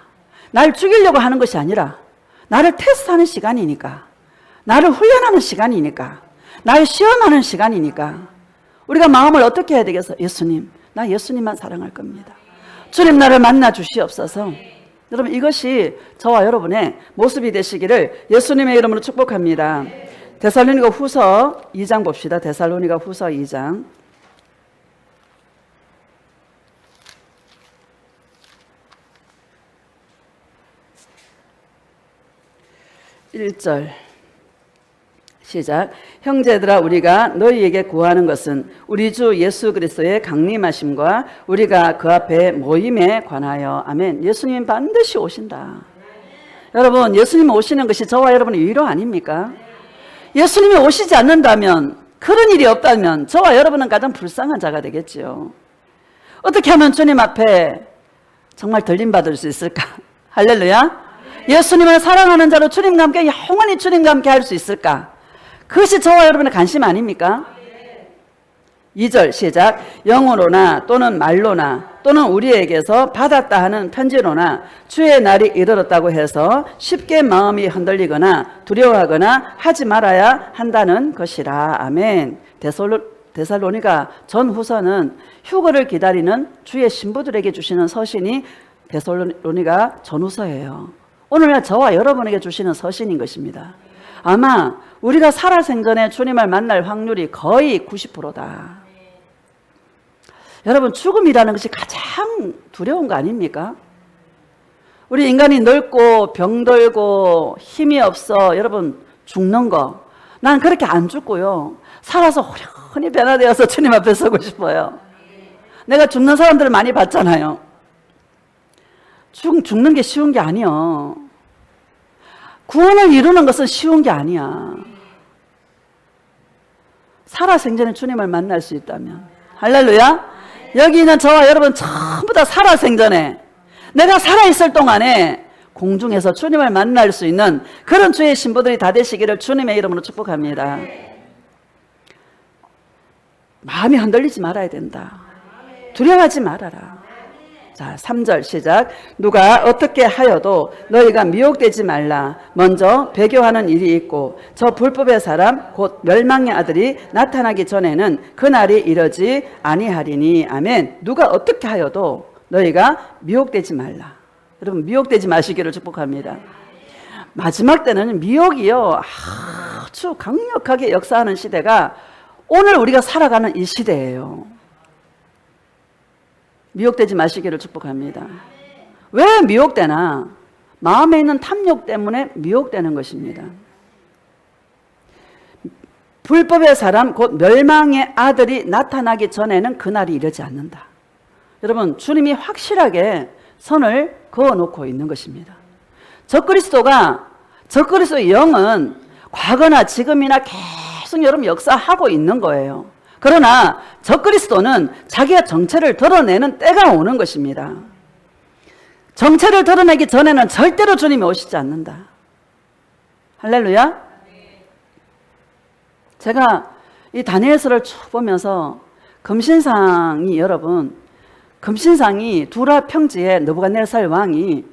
나를 죽이려고 하는 것이 아니라 나를 테스트하는 시간이니까, 나를 훈련하는 시간이니까, 나를 시험하는 시간이니까 우리가 마음을 어떻게 해야 되겠어? 예수님, 나 예수님만 사랑할 겁니다. 주님, 나를 만나 주시옵소서. 여러분, 이것이 저와 여러분의 모습이 되시기를 예수님의 이름으로 축복합니다. 데살로니가 후서 2장 봅시다. 데살로니가 후서 2장 1절 시작. 형제들아, 우리가 너희에게 구하는 것은 우리 주 예수 그리스도의 강림하심과 우리가 그 앞에 모임에 관하여. 아멘. 예수님 반드시 오신다. 여러분, 예수님 오시는 것이 저와 여러분의 위로 아닙니까? 예수님이 오시지 않는다면, 그런 일이 없다면 저와 여러분은 가장 불쌍한 자가 되겠지요. 어떻게 하면 주님 앞에 정말 들림받을 수 있을까? 할렐루야. 예수님을 사랑하는 자로 주님과 함께 영원히 주님과 함께 할 수 있을까? 그것이 저와 여러분의 관심 아닙니까? 2절 시작. 영으로나 또는 말로나 또는 우리에게서 받았다 하는 편지로나 주의 날이 이르렀다고 해서 쉽게 마음이 흔들리거나 두려워하거나 하지 말아야 한다는 것이라. 아멘. 데살로니가 전후서는 휴거를 기다리는 주의 신부들에게 주시는 서신이 데살로니가 전후서예요. 오늘날 저와 여러분에게 주시는 서신인 것입니다. 아마 우리가 살아생전에 주님을 만날 확률이 거의 90%다. 여러분, 죽음이라는 것이 가장 두려운 거 아닙니까? 우리 인간이 늙고 병들고 힘이 없어 여러분 죽는 거, 난 그렇게 안 죽고요, 살아서 호련히 변화되어서 주님 앞에 서고 싶어요. 내가 죽는 사람들을 많이 봤잖아요. 죽는 게 쉬운 게 아니야. 구원을 이루는 것은 쉬운 게 아니야. 살아생전에 주님을 만날 수 있다면. 할렐루야. 여기 있는 저와 여러분 전부 다 살아생전에, 내가 살아있을 동안에 공중에서 주님을 만날 수 있는 그런 주의 신부들이 다 되시기를 주님의 이름으로 축복합니다. 마음이 흔들리지 말아야 된다. 두려워하지 말아라. 자, 3절 시작. 누가 어떻게 하여도 너희가 미혹되지 말라. 먼저 배교하는 일이 있고 저 불법의 사람 곧 멸망의 아들이 나타나기 전에는 그날이 이르지 아니하리니. 아멘. 누가 어떻게 하여도 너희가 미혹되지 말라. 여러분, 미혹되지 마시기를 축복합니다. 마지막 때는 미혹이요, 아주 강력하게 역사하는 시대가 오늘 우리가 살아가는 이 시대예요. 미혹되지 마시기를 축복합니다. 왜 미혹되나? 마음에 있는 탐욕 때문에 미혹되는 것입니다. 불법의 사람 곧 멸망의 아들이 나타나기 전에는 그날이 이르지 않는다. 여러분, 주님이 확실하게 선을 그어놓고 있는 것입니다. 적그리스도의 영은 과거나 지금이나 계속 여러분 역사하고 있는 거예요. 그러나 적그리스도는 자기가 정체를 드러내는 때가 오는 것입니다. 정체를 드러내기 전에는 절대로 주님이 오시지 않는다. 할렐루야. 제가 이 다니엘서를 쭉 보면서 금신상이 여러분, 금신상이 두라 평지에 느부갓네살 왕이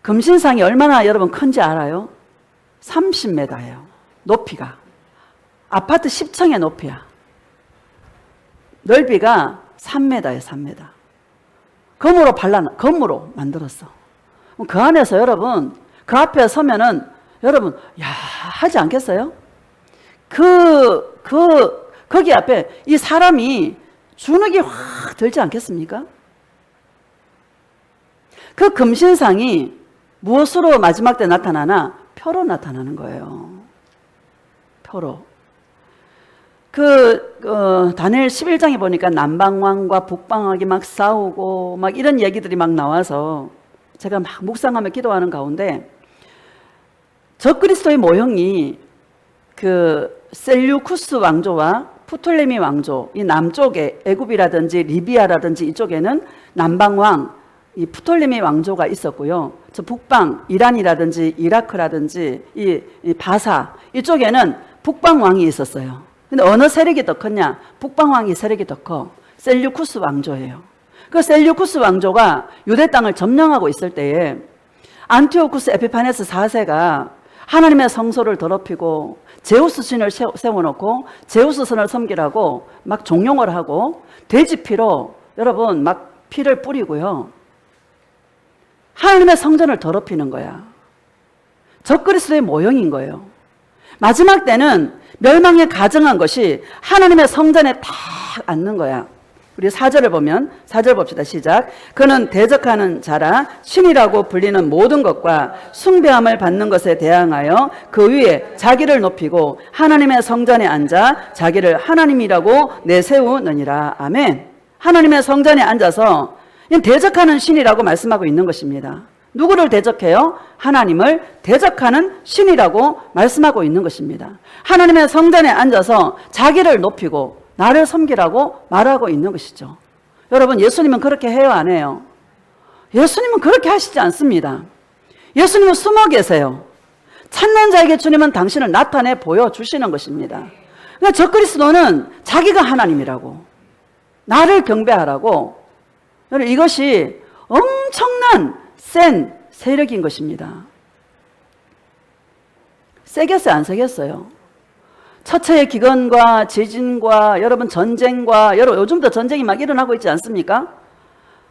금신상이 얼마나 여러분 큰지 알아요? 30m예요. 높이가. 아파트 10층의 높이야. 넓이가 3m예요, 3m. 금으로 만들었어. 그 안에서 여러분, 그 앞에 서면은 여러분, 야, 하지 않겠어요? 거기 앞에 이 사람이 주눅이 확 들지 않겠습니까? 그 금신상이 무엇으로 마지막 때 나타나나? 표로 나타나는 거예요. 표로. 다니엘 11장에 보니까 남방왕과 북방왕이 막 싸우고 막 이런 얘기들이 막 나와서 제가 막 묵상하며 기도하는 가운데 적그리스도의 모형이 셀류쿠스 왕조와 프톨레미 왕조, 이 남쪽에 애굽이라든지 리비아라든지 이쪽에는 남방왕, 이 프톨레미 왕조가 있었고요. 저 북방, 이란이라든지 이라크라든지 이 바사, 이쪽에는 북방왕이 있었어요. 근데 어느 세력이 더 컸냐? 북방왕이 세력이 더 커. 셀류쿠스 왕조예요. 그 셀류쿠스 왕조가 유대 땅을 점령하고 있을 때에 안티오쿠스 에피파네스 4세가 하나님의 성소를 더럽히고 제우스 신을 세워놓고 제우스 선을 섬기라고 막 종용을 하고 돼지피로 여러분 막 피를 뿌리고요. 하나님의 성전을 더럽히는 거야. 적그리스도의 모형인 거예요. 마지막 때는 멸망에 가증한 것이 하나님의 성전에 딱 앉는 거야. 우리 4절을 보면 4절 봅시다. 시작. 그는 대적하는 자라 신이라고 불리는 모든 것과 숭배함을 받는 것에 대항하여 그 위에 자기를 높이고 하나님의 성전에 앉아 자기를 하나님이라고 내세우느니라. 아멘. 하나님의 성전에 앉아서 대적하는 신이라고 말씀하고 있는 것입니다. 누구를 대적해요? 하나님을 대적하는 신이라고 말씀하고 있는 것입니다. 하나님의 성전에 앉아서 자기를 높이고 나를 섬기라고 말하고 있는 것이죠. 여러분, 예수님은 그렇게 해요, 안 해요? 예수님은 그렇게 하시지 않습니다. 예수님은 숨어 계세요. 찾는 자에게 주님은 당신을 나타내 보여주시는 것입니다. 그러니까 적그리스도는 자기가 하나님이라고, 나를 경배하라고, 여러분, 이것이 엄청난 센 세력인 것입니다. 세겠어요, 안 세겠어요? 처처의 기근과 지진과 여러분 전쟁과 여러분 요즘도 전쟁이 막 일어나고 있지 않습니까?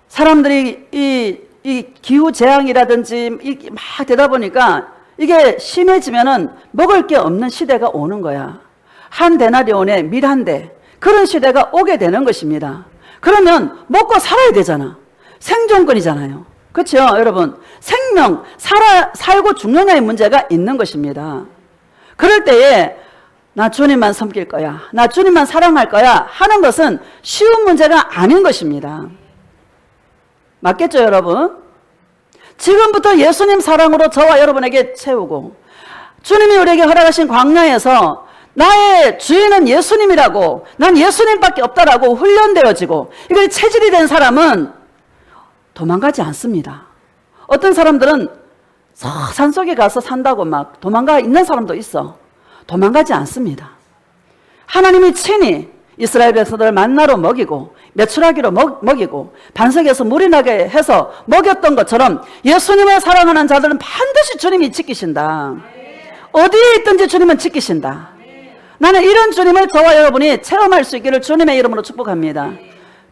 사람들이 이 기후 재앙이라든지 막 되다 보니까 이게 심해지면은 먹을 게 없는 시대가 오는 거야. 한 데나리온에 밀 한 대, 그런 시대가 오게 되는 것입니다. 그러면 먹고 살아야 되잖아. 생존권이잖아요. 그렇죠, 여러분? 생명, 살고 죽느냐의 문제가 있는 것입니다. 그럴 때에 나 주님만 섬길 거야, 나 주님만 사랑할 거야 하는 것은 쉬운 문제가 아닌 것입니다. 맞겠죠, 여러분? 지금부터 예수님 사랑으로 저와 여러분에게 채우고 주님이 우리에게 허락하신 광야에서 나의 주인은 예수님이라고, 난 예수님밖에 없다라고 훈련되어지고 이걸 체질이 된 사람은 도망가지 않습니다. 어떤 사람들은 산속에 가서 산다고 막 도망가 있는 사람도 있어. 도망가지 않습니다. 하나님이 친히 이스라엘 백성들을 만나로 먹이고 메추라기로 먹이고 반석에서 물이 나게 해서 먹였던 것처럼 예수님을 사랑하는 자들은 반드시 주님이 지키신다. 어디에 있든지 주님은 지키신다. 나는 이런 주님을 저와 여러분이 체험할 수 있기를 주님의 이름으로 축복합니다.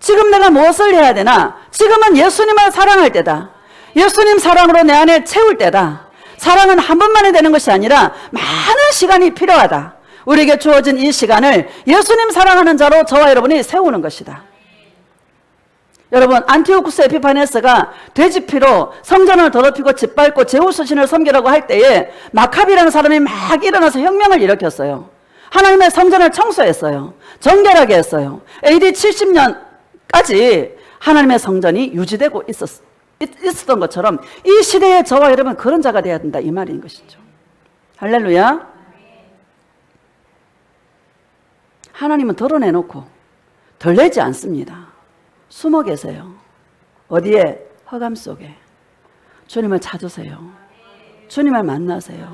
지금 내가 무엇을 해야 되나? 지금은 예수님을 사랑할 때다. 예수님 사랑으로 내 안에 채울 때다. 사랑은 한 번만에 되는 것이 아니라 많은 시간이 필요하다. 우리에게 주어진 이 시간을 예수님 사랑하는 자로 저와 여러분이 세우는 것이다. 여러분, 안티오쿠스 에피파네스가 돼지피로 성전을 더럽히고 짓밟고 제우스 신을 섬기라고 할 때에 마카비라는 사람이 막 일어나서 혁명을 일으켰어요. 하나님의 성전을 청소했어요. 정결하게 했어요. AD 70년까지 하나님의 성전이 유지되고 있었던 것처럼 이 시대에 저와 여러분 그런 자가 되어야 된다, 이 말인 것이죠. 할렐루야. 하나님은 드러내놓고 덜내지 않습니다. 숨어 계세요. 어디에? 허감 속에. 주님을 찾으세요. 주님을 만나세요.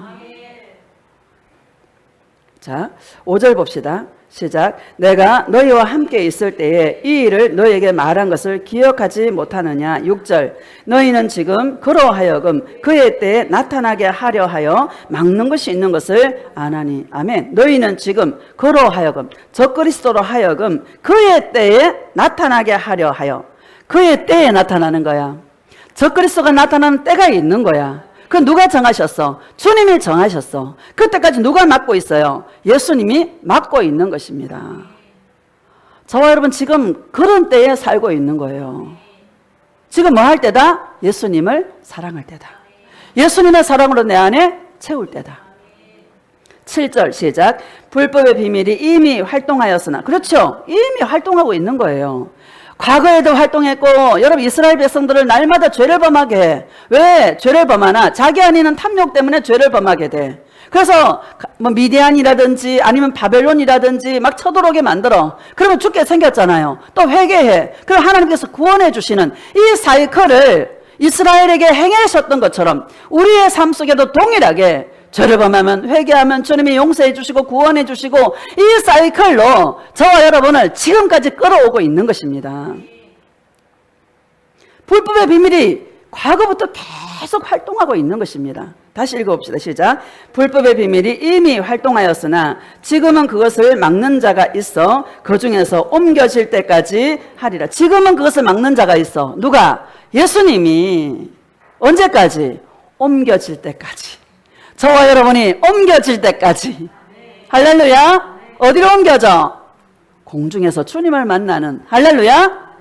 자, 5절 봅시다. 시작. 내가 너희와 함께 있을 때에 이 일을 너희에게 말한 것을 기억하지 못하느냐. 6절. 너희는 지금 그로 하여금 그의 때에 나타나게 하려 하여 막는 것이 있는 것을 아나니. 아멘. 너희는 지금 그로 하여금, 적그리스도로 하여금 그의 때에 나타나게 하려 하여. 그의 때에 나타나는 거야. 적그리스도가 나타나는 때가 있는 거야. 그 누가 정하셨어? 주님이 정하셨어. 그때까지 누가 맡고 있어요? 예수님이 맡고 있는 것입니다. 저와 여러분 지금 그런 때에 살고 있는 거예요. 지금 뭐 할 때다? 예수님을 사랑할 때다. 예수님의 사랑으로 내 안에 채울 때다. 7절 시작. 불법의 비밀이 이미 활동하였으나. 그렇죠. 이미 활동하고 있는 거예요. 과거에도 활동했고 여러분 이스라엘 백성들을 날마다 죄를 범하게 해. 왜 죄를 범하나? 자기 안에 있는 탐욕 때문에 죄를 범하게 돼. 그래서 뭐 미디안이라든지 아니면 바벨론이라든지 막 쳐들어오게 만들어. 그러면 죽게 생겼잖아요. 또 회개해. 그럼 하나님께서 구원해 주시는 이 사이클을 이스라엘에게 행하셨던 것처럼 우리의 삶 속에도 동일하게 죄를 범하면 회개하면 주님이 용서해 주시고 구원해 주시고 이 사이클로 저와 여러분을 지금까지 끌어오고 있는 것입니다. 불법의 비밀이 과거부터 계속 활동하고 있는 것입니다. 다시 읽어봅시다. 시작. 불법의 비밀이 이미 활동하였으나 지금은 그것을 막는 자가 있어 그 중에서 옮겨질 때까지 하리라. 지금은 그것을 막는 자가 있어. 누가? 예수님이. 언제까지? 옮겨질 때까지. 저와 여러분이 옮겨질 때까지. 할렐루야. 어디로 옮겨져? 공중에서 주님을 만나는. 할렐루야.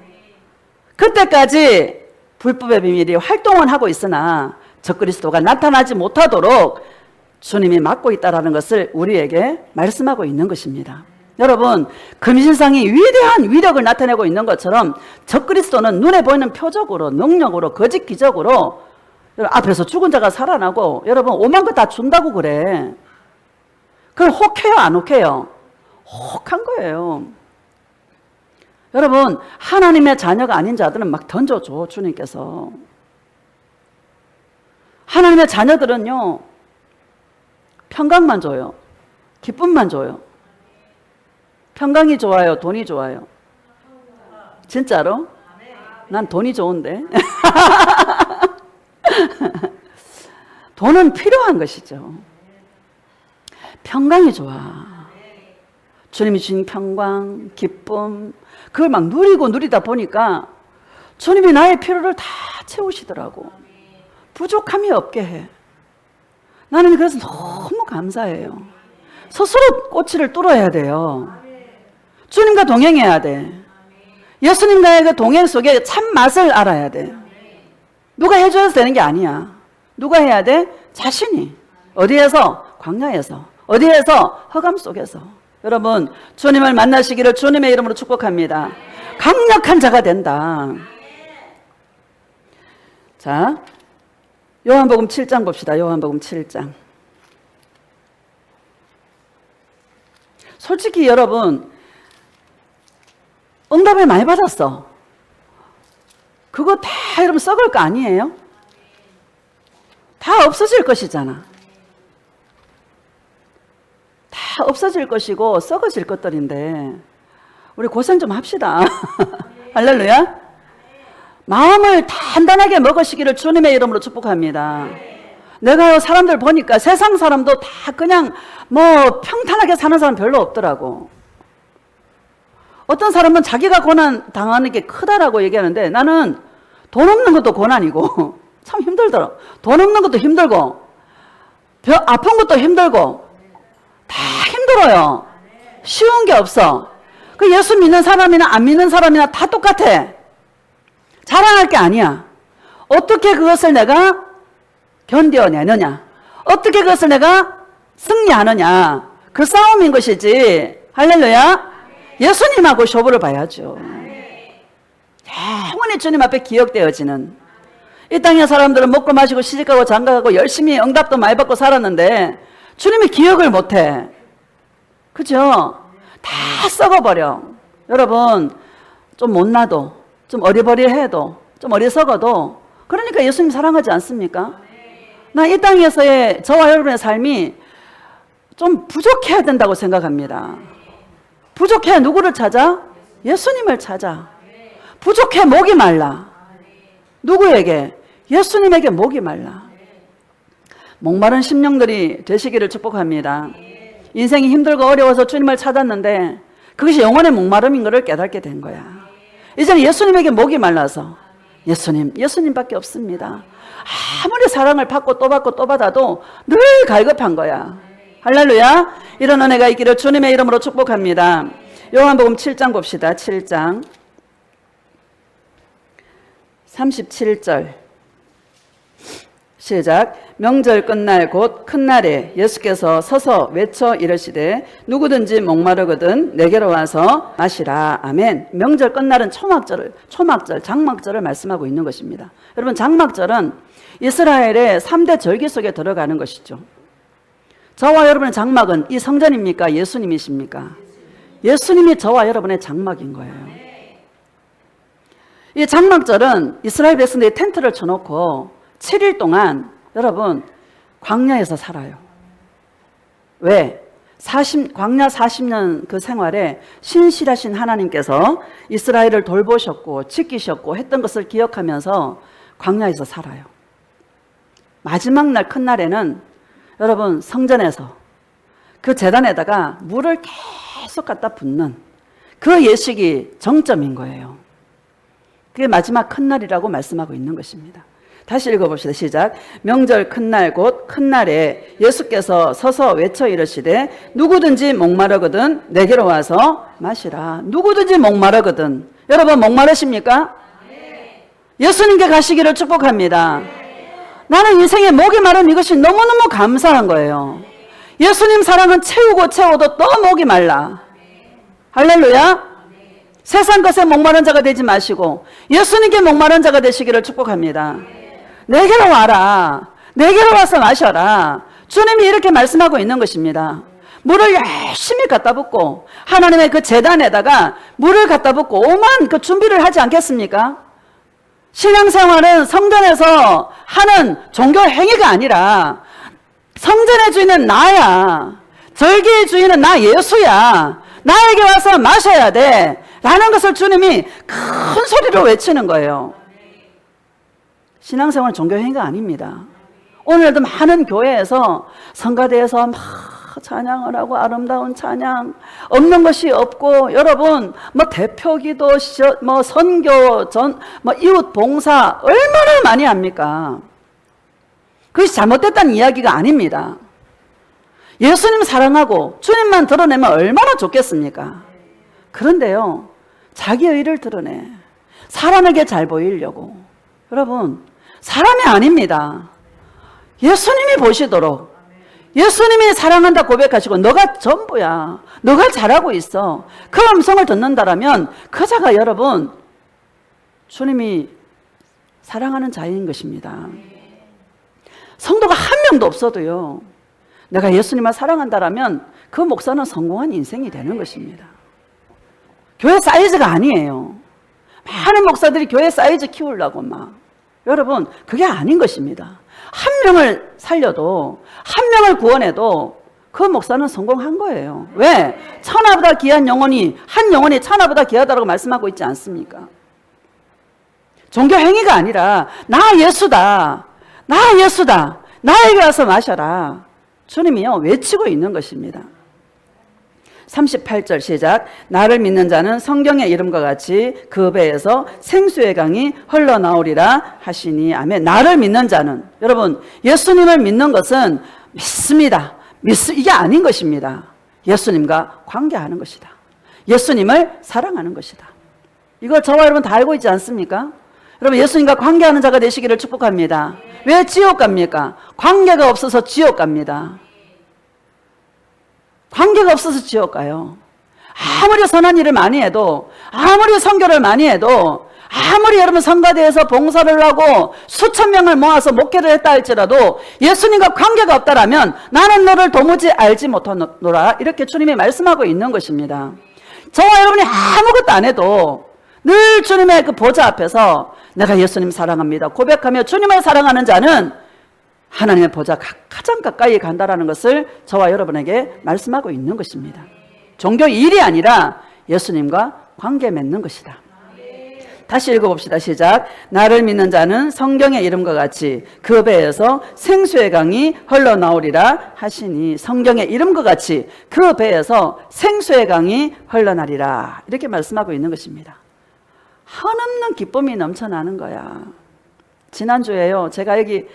그때까지 불법의 비밀이 활동은 하고 있으나 적그리스도가 나타나지 못하도록 주님이 막고 있다는 것을 우리에게 말씀하고 있는 것입니다. 여러분, 금신상이 위대한 위력을 나타내고 있는 것처럼 적그리스도는 눈에 보이는 표적으로, 능력으로, 거짓 기적으로 앞에서 죽은 자가 살아나고 여러분 오만 거 다 준다고 그래. 그걸 혹해요 안 혹해요? 혹한 거예요. 여러분 하나님의 자녀가 아닌 자들은 막 던져줘 주님께서. 하나님의 자녀들은요 평강만 줘요. 기쁨만 줘요. 평강이 좋아요? 돈이 좋아요? 진짜로? 난 돈이 좋은데. 돈은 필요한 것이죠. 평강이 좋아. 주님이 주신 평강, 기쁨, 그걸 막 누리다 보니까 주님이 나의 필요를 다 채우시더라고. 부족함이 없게 해. 나는 그래서 너무 감사해요. 스스로 꼬치를 뚫어야 돼요. 주님과 동행해야 돼. 예수님과의 그 동행 속에 참 맛을 알아야 돼. 누가 해줘서 되는 게 아니야. 누가 해야 돼? 자신이. 어디에서? 광야에서. 어디에서? 흑암 속에서. 여러분 주님을 만나시기를 주님의 이름으로 축복합니다. 강력한 자가 된다. 자, 요한복음 7장 봅시다. 요한복음 7장. 솔직히 여러분 응답을 많이 받았어. 그거 다 여러분 썩을 거 아니에요? 다 없어질 것이잖아. 다 없어질 것이고 썩어질 것들인데 우리 고생 좀 합시다. 할렐루야. 마음을 단단하게 먹으시기를 주님의 이름으로 축복합니다. 내가 사람들 보니까 세상 사람도 다 그냥 뭐 평탄하게 사는 사람 별로 없더라고. 어떤 사람은 자기가 고난 당하는 게 크다라고 얘기하는데 나는 돈 없는 것도 고난이고 참 힘들더라. 돈 없는 것도 힘들고 아픈 것도 힘들고 다 힘들어요. 쉬운 게 없어. 그 예수 믿는 사람이나 안 믿는 사람이나 다 똑같아. 자랑할 게 아니야. 어떻게 그것을 내가 견뎌내느냐, 어떻게 그것을 내가 승리하느냐, 그 싸움인 것이지. 할렐루야. 예수님하고 쇼부를 봐야죠. 영원히 주님 앞에 기억되어지는. 이 땅의 사람들은 먹고 마시고 시집가고 장가가고 열심히 응답도 많이 받고 살았는데 주님이 기억을 못해. 그죠? 다 썩어버려. 여러분 좀 못나도, 좀 어리버리해도, 좀 어리석어도 그러니까 예수님 사랑하지 않습니까? 나 이 땅에서의 저와 여러분의 삶이 좀 부족해야 된다고 생각합니다. 부족해 누구를 찾아? 예수님을 찾아. 부족해 목이 말라. 누구에게? 예수님에게 목이 말라. 목마른 심령들이 되시기를 축복합니다. 인생이 힘들고 어려워서 주님을 찾았는데 그것이 영혼의 목마름인 것을 깨닫게 된 거야. 이제는 예수님에게 목이 말라서 예수님밖에 없습니다. 아무리 사랑을 받고 또 받고 또 받아도 늘 갈급한 거야. 할렐루야. 이런 은혜가 있기를 주님의 이름으로 축복합니다. 요한복음 7장 봅시다. 7장 37절 시작. 명절 끝날 곧 큰 날에 예수께서 서서 외쳐 이르시되 누구든지 목마르거든 내게로 와서 마시라. 아멘. 명절 끝날은 초막절, 장막절을 말씀하고 있는 것입니다. 여러분, 장막절은 이스라엘의 3대 절기 속에 들어가는 것이죠. 저와 여러분의 장막은 이 성전입니까? 예수님이십니까? 예수님이 저와 여러분의 장막인 거예요. 이 장막절은 이스라엘 백성들이 텐트를 쳐놓고 7일 동안 여러분 광야에서 살아요. 왜? 광야 40년 그 생활에 신실하신 하나님께서 이스라엘을 돌보셨고 지키셨고 했던 것을 기억하면서 광야에서 살아요. 마지막 날 큰 날에는 여러분 성전에서 그 제단에다가 물을 계속 갖다 붓는 그 예식이 정점인 거예요. 그게 마지막 큰 날이라고 말씀하고 있는 것입니다. 다시 읽어봅시다. 시작. 명절 큰 날 곧 큰 날에 예수께서 서서 외쳐 이르시되 누구든지 목마르거든 내게로 와서 마시라. 누구든지 목마르거든. 여러분 목마르십니까? 네. 예수님께 가시기를 축복합니다. 네. 나는 인생에 목이 마른 이것이 너무너무 감사한 거예요. 예수님 사랑은 채우고 채워도 또 목이 말라. 할렐루야. 세상 것에 목마른 자가 되지 마시고 예수님께 목마른 자가 되시기를 축복합니다. 내게로 와라. 내게로 와서 마셔라. 주님이 이렇게 말씀하고 있는 것입니다. 물을 열심히 갖다 붓고 하나님의 그 제단에다가 물을 갖다 붓고 오만 그 준비를 하지 않겠습니까? 신앙생활은 성전에서 하는 종교 행위가 아니라 성전의 주인은 나야. 절기의 주인은 나 예수야. 나에게 와서 마셔야 돼. 라는 것을 주님이 큰 소리로 외치는 거예요. 신앙생활은 종교 행위가 아닙니다. 오늘도 많은 교회에서 성가대에서 막 찬양을 하고 아름다운 찬양, 없는 것이 없고 여러분 뭐 대표기도, 뭐 선교, 뭐 이웃 봉사 얼마나 많이 합니까? 그것이 잘못됐다는 이야기가 아닙니다. 예수님 사랑하고 주님만 드러내면 얼마나 좋겠습니까? 그런데요, 자기 의를 드러내 사람에게 잘 보이려고. 여러분, 사람이 아닙니다. 예수님이 보시도록 예수님이 사랑한다 고백하시고 너가 전부야. 너가 잘하고 있어. 그 음성을 듣는다라면 그 자가 여러분 주님이 사랑하는 자인 것입니다. 성도가 한 명도 없어도요, 내가 예수님을 사랑한다라면 그 목사는 성공한 인생이 되는 것입니다. 교회 사이즈가 아니에요. 많은 목사들이 교회 사이즈 키우려고 막. 여러분, 그게 아닌 것입니다. 한 명을 살려도, 한 명을 구원해도 그 목사는 성공한 거예요. 왜? 천하보다 귀한 영혼이, 한 영혼이 천하보다 귀하다고 말씀하고 있지 않습니까? 종교 행위가 아니라 나 예수다. 나 예수다. 나에게 와서 마셔라. 주님이요 외치고 있는 것입니다. 38절 시작. 나를 믿는 자는 성경의 이름과 같이 그 배에서 생수의 강이 흘러나오리라 하시니. 아멘. 나를 믿는 자는, 여러분 예수님을 믿는 것은 믿습니다. 이게 아닌 것입니다. 예수님과 관계하는 것이다. 예수님을 사랑하는 것이다. 이거 저와 여러분 다 알고 있지 않습니까? 여러분 예수님과 관계하는 자가 되시기를 축복합니다. 왜 지옥 갑니까? 관계가 없어서 지옥 갑니다. 관계가 없어서 지옥 가요. 아무리 선한 일을 많이 해도, 아무리 선교를 많이 해도, 아무리 여러분 성가대에서 봉사를 하고 수천 명을 모아서 목회를 했다 할지라도 예수님과 관계가 없다라면 나는 너를 도무지 알지 못하노라. 이렇게 주님이 말씀하고 있는 것입니다. 저와 여러분이 아무것도 안 해도 늘 주님의 그 보좌 앞에서 내가 예수님 사랑합니다 고백하며 주님을 사랑하는 자는 하나님의 보좌 가장 가까이 간다라는 것을 저와 여러분에게 말씀하고 있는 것입니다. 종교 일이 아니라 예수님과 관계 맺는 것이다. 다시 읽어봅시다. 시작. 나를 믿는 자는 성경의 이름과 같이 그 배에서 생수의 강이 흘러나오리라 하시니, 성경의 이름과 같이 그 배에서 생수의 강이 흘러나리라, 이렇게 말씀하고 있는 것입니다. 한없는 기쁨이 넘쳐나는 거야. 지난주에요, 제가 여기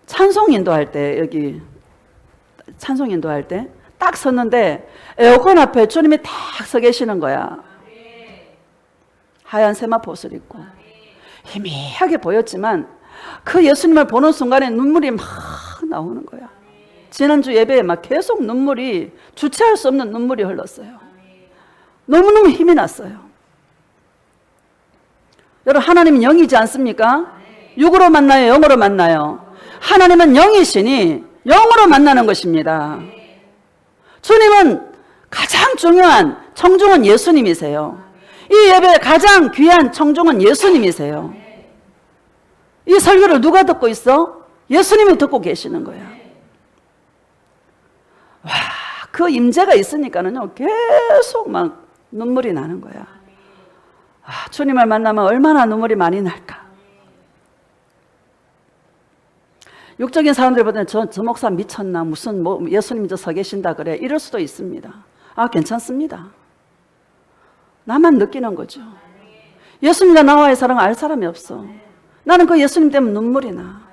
찬송 인도할 때 딱 섰는데 에어컨 앞에 주님이 딱 서 계시는 거야. 하얀 세마포 옷을 입고 희미하게 보였지만 그 예수님을 보는 순간에 눈물이 막 나오는 거야. 지난주 예배에 막 계속 눈물이, 주체할 수 없는 눈물이 흘렀어요. 너무너무 힘이 났어요. 여러분, 하나님은 영이지 않습니까? 육으로 만나요, 영으로 만나요? 하나님은 영이시니 영으로 만나는 것입니다. 주님은 가장 중요한 청중은 예수님이세요. 이 예배의 가장 귀한 청중은 예수님이세요. 이 설교를 누가 듣고 있어? 예수님이 듣고 계시는 거야. 와, 그 임재가 있으니까는요, 계속 막 눈물이 나는 거야. 아, 주님을 만나면 얼마나 눈물이 많이 날까. 육적인 사람들보다는 저 목사 미쳤나, 무슨 예수님이 저 서 계신다 그래, 이럴 수도 있습니다. 아, 괜찮습니다. 나만 느끼는 거죠. 예수님과 나와의 사랑을 알 사람이 없어. 나는 그 예수님 때문에 눈물이 나.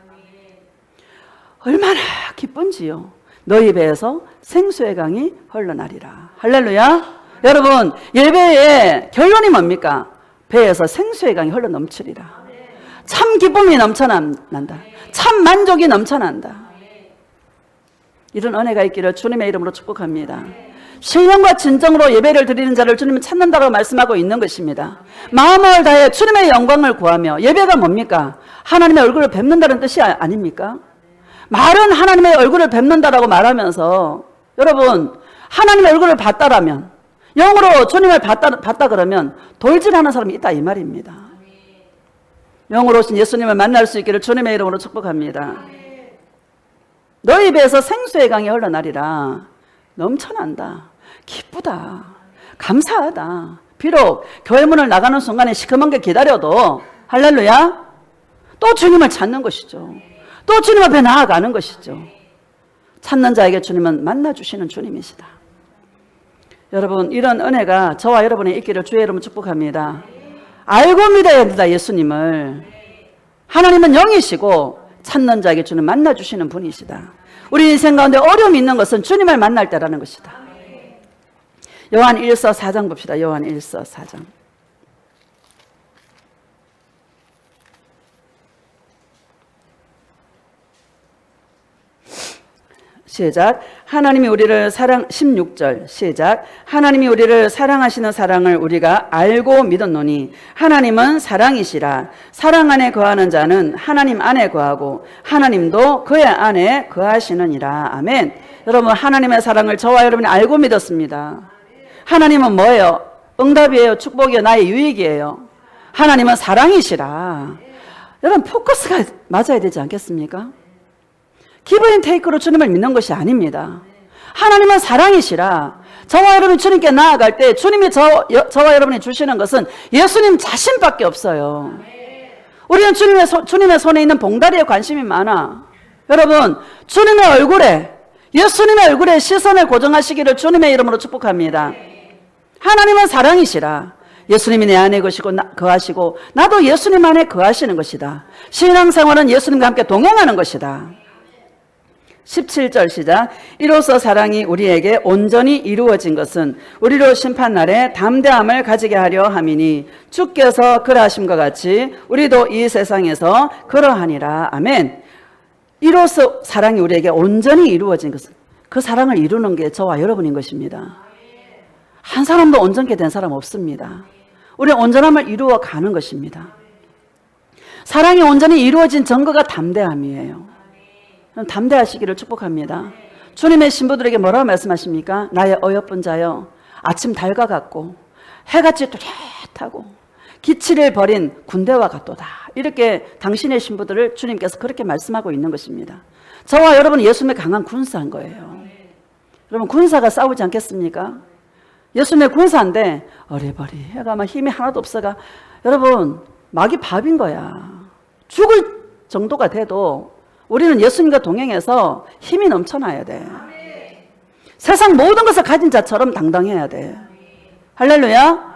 얼마나 기쁜지요. 너희 배에서 생수의 강이 흘러나리라. 할렐루야. 여러분, 예배의 결론이 뭡니까? 배에서 생수의 강이 흘러 넘치리라. 참 기쁨이 넘쳐난다. 참 만족이 넘쳐난다. 이런 은혜가 있기를 주님의 이름으로 축복합니다. 신령과 진정으로 예배를 드리는 자를 주님은 찾는다고 말씀하고 있는 것입니다. 마음을 다해 주님의 영광을 구하며, 예배가 뭡니까? 하나님의 얼굴을 뵙는다는 뜻이 아닙니까? 말은 하나님의 얼굴을 뵙는다라고 말하면서, 여러분, 하나님의 얼굴을 봤다라면, 영으로 주님을 봤다 그러면 돌진하는 사람이 있다, 이 말입니다. 영으로 오신 예수님을 만날 수 있기를 주님의 이름으로 축복합니다. 너희 배에서 생수의 강이 흘러나리라. 넘쳐난다. 기쁘다. 감사하다. 비록 교회 문을 나가는 순간에 시커먼 게 기다려도, 할렐루야, 또 주님을 찾는 것이죠. 또 주님 앞에 나아가는 것이죠. 찾는 자에게 주님은 만나주시는 주님이시다. 여러분, 이런 은혜가 저와 여러분의 있기를 주의 이름으로 축복합니다. 알고 믿어야 된다, 예수님을. 하나님은 영이시고 찾는 자에게 주님 만나주시는 분이시다. 우리 인생 가운데 어려움이 있는 것은 주님을 만날 때라는 것이다. 요한 1서 4장 봅시다. 요한 1서 4장. 시작. 하나님이 우리를 16절 시작. 하나님이 우리를 사랑하시는 사랑을 우리가 알고 믿었노니 하나님은 사랑이시라. 사랑 안에 거하는 자는 하나님 안에 거하고 하나님도 그의 안에 거하시느니라. 아멘. 여러분, 하나님의 사랑을 저와 여러분이 알고 믿었습니다. 하나님은 뭐예요? 응답이에요? 축복이에요? 나의 유익이에요? 하나님은 사랑이시라. 여러분, 포커스가 맞아야 되지 않겠습니까? 기브 앤 테이크로 주님을 믿는 것이 아닙니다. 하나님은 사랑이시라. 저와 여러분이 주님께 나아갈 때 주님이 저와 여러분이 주시는 것은 예수님 자신밖에 없어요. 우리는 주님의 손에 있는 봉다리에 관심이 많아. 여러분, 주님의 얼굴에, 예수님의 얼굴에 시선을 고정하시기를 주님의 이름으로 축복합니다. 하나님은 사랑이시라. 예수님이 내 안에 거하시고 나도 예수님 안에 거하시는 것이다. 신앙생활은 예수님과 함께 동행하는 것이다. 17절 시작. 이로써 사랑이 우리에게 온전히 이루어진 것은 우리로 심판날에 담대함을 가지게 하려 함이니 주께서 그러하심과 같이 우리도 이 세상에서 그러하니라. 아멘. 이로써 사랑이 우리에게 온전히 이루어진 것은, 그 사랑을 이루는 게 저와 여러분인 것입니다. 한 사람도 온전케 된 사람 없습니다. 우리는 온전함을 이루어 가는 것입니다. 사랑이 온전히 이루어진 증거가 담대함이에요. 담대하시기를 축복합니다. 주님의 신부들에게 뭐라고 말씀하십니까? 나의 어여쁜 자여, 아침 달과 같고 해같이 뚜렷하고 기치를 버린 군대와 같도다. 이렇게 당신의 신부들을 주님께서 그렇게 말씀하고 있는 것입니다. 저와 여러분은 예수님의 강한 군사인 거예요. 여러분 군사가 싸우지 않겠습니까? 예수님의 군사인데 어리버리해가 막 힘이 하나도 없어가 여러분 막이 밥인 거야. 죽을 정도가 돼도 우리는 예수님과 동행해서 힘이 넘쳐나야 돼. 세상 모든 것을 가진 자처럼 당당해야 돼. 할렐루야.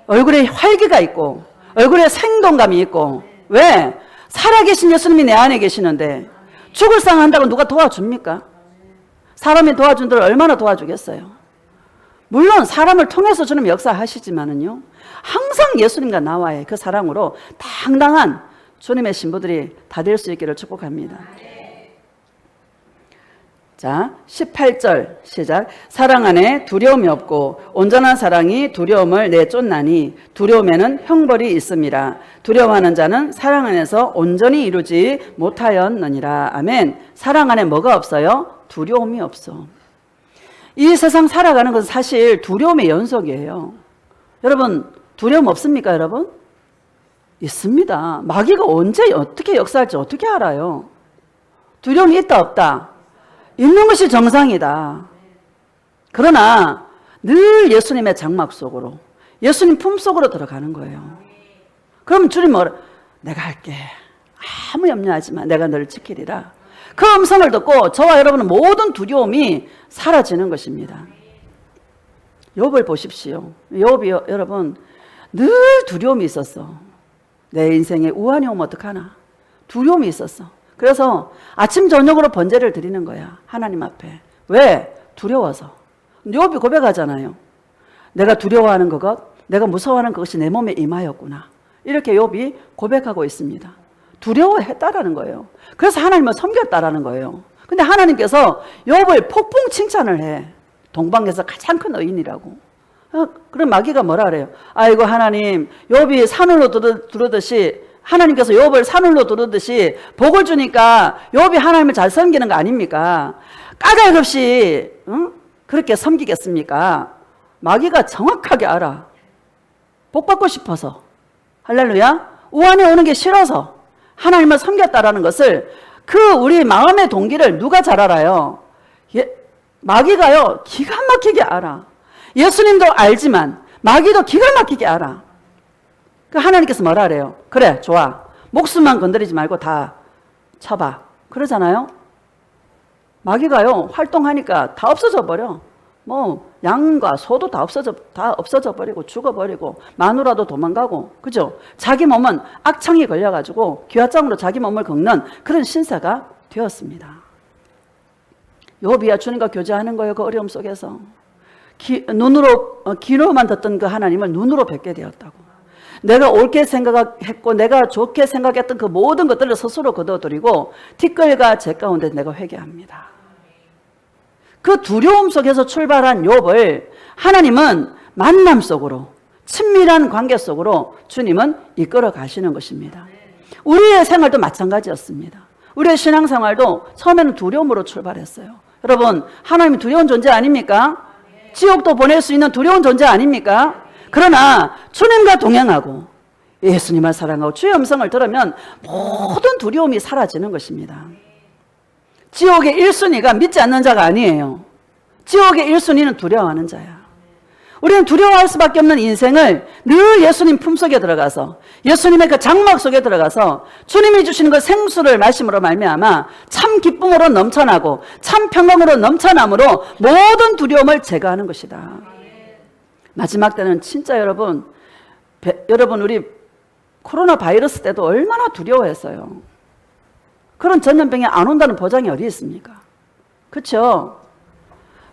얼굴에 활기가 있고 얼굴에 생동감이 있고. 왜? 살아계신 예수님이 내 안에 계시는데 죽을 상한다고 누가 도와줍니까? 사람이 도와준 대로 얼마나 도와주겠어요? 물론 사람을 통해서 주님 역사하시지만은요, 항상 예수님과 나와의 그 사랑으로 당당한 주님의 신부들이 다 될 수 있기를 축복합니다. 자, 18절 시작. 사랑 안에 두려움이 없고 온전한 사랑이 두려움을 내쫓나니 두려움에는 형벌이 있음이라. 두려워하는 자는 사랑 안에서 온전히 이루지 못하였느니라. 아멘. 사랑 안에 뭐가 없어요? 두려움이 없어. 이 세상 살아가는 것은 사실 두려움의 연속이에요. 여러분 두려움 없습니까 여러분? 있습니다. 마귀가 언제 어떻게 역사할지 어떻게 알아요? 두려움이 있다 없다? 있는 것이 정상이다. 그러나 늘 예수님의 장막 속으로 예수님 품속으로 들어가는 거예요. 그럼 주님 뭐라? 내가 할게. 아무 염려하지 마. 내가 너를 지키리라. 그 음성을 듣고 저와 여러분은 모든 두려움이 사라지는 것입니다. 욥을 보십시오. 욥이 여러분 늘 두려움이 있었어. 내 인생에 우환이 오면 어떡하나. 두려움이 있었어. 그래서 아침 저녁으로 번제를 드리는 거야. 하나님 앞에. 왜? 두려워서. 욥이 고백하잖아요. 내가 두려워하는 것, 내가 무서워하는 그것이 내 몸에 임하였구나. 이렇게 욥이 고백하고 있습니다. 두려워했다라는 거예요. 그래서 하나님을 섬겼다라는 거예요. 근데 하나님께서 욥을 폭풍 칭찬을 해. 동방에서 가장 큰 의인이라고. 그럼 마귀가 뭐라 그래요? 아이고 하나님, 욥이 산울로 두르듯이 하나님께서 욥을 산울로 두르듯이 복을 주니까 욥이 하나님을 잘 섬기는 거 아닙니까? 까닭 없이 그렇게 섬기겠습니까? 마귀가 정확하게 알아. 복 받고 싶어서. 할렐루야. 우환에 오는 게 싫어서 하나님을 섬겼다라는 것을 그 우리 마음의 동기를 누가 잘 알아요? 마귀가요 기가 막히게 알아. 예수님도 알지만 마귀도 기가 막히게 알아. 그 하나님께서 뭐라 그래요? 그래 좋아. 목숨만 건드리지 말고 다 쳐봐. 그러잖아요. 마귀가요 활동하니까 다 없어져 버려. 뭐 양과 소도 다 없어져 버리고 죽어버리고 마누라도 도망가고. 그죠? 자기 몸은 악창이 걸려가지고 귀화장으로 자기 몸을 긁는 그런 신세가 되었습니다. 욥이야 주님과 교제하는 거예요. 그 어려움 속에서 귀로만 듣던 그 하나님을 눈으로 뵙게 되었다고. 내가 옳게 생각했고 내가 좋게 생각했던 그 모든 것들을 스스로 거둬들이고 티끌과 재 가운데 내가 회개합니다. 그 두려움 속에서 출발한 욥을 하나님은 만남 속으로 친밀한 관계 속으로 주님은 이끌어 가시는 것입니다. 우리의 생활도 마찬가지였습니다. 우리의 신앙생활도 처음에는 두려움으로 출발했어요. 여러분 하나님이 두려운 존재 아닙니까? 지옥도 보낼 수 있는 두려운 존재 아닙니까? 그러나 주님과 동행하고 예수님을 사랑하고 주의 음성을 들으면 모든 두려움이 사라지는 것입니다. 지옥의 1순위가 믿지 않는 자가 아니에요. 지옥의 1순위는 두려워하는 자야. 우리는 두려워할 수밖에 없는 인생을 늘 예수님 품속에 들어가서 예수님의 그 장막 속에 들어가서 주님이 주시는 그 생수를 마심으로 말미암아 참 기쁨으로 넘쳐나고 참 평강으로 넘쳐남으로 모든 두려움을 제거하는 것이다. 마지막 때는 진짜 여러분 우리 코로나 바이러스 때도 얼마나 두려워했어요. 그런 전염병이 안 온다는 보장이 어디 있습니까? 그렇죠?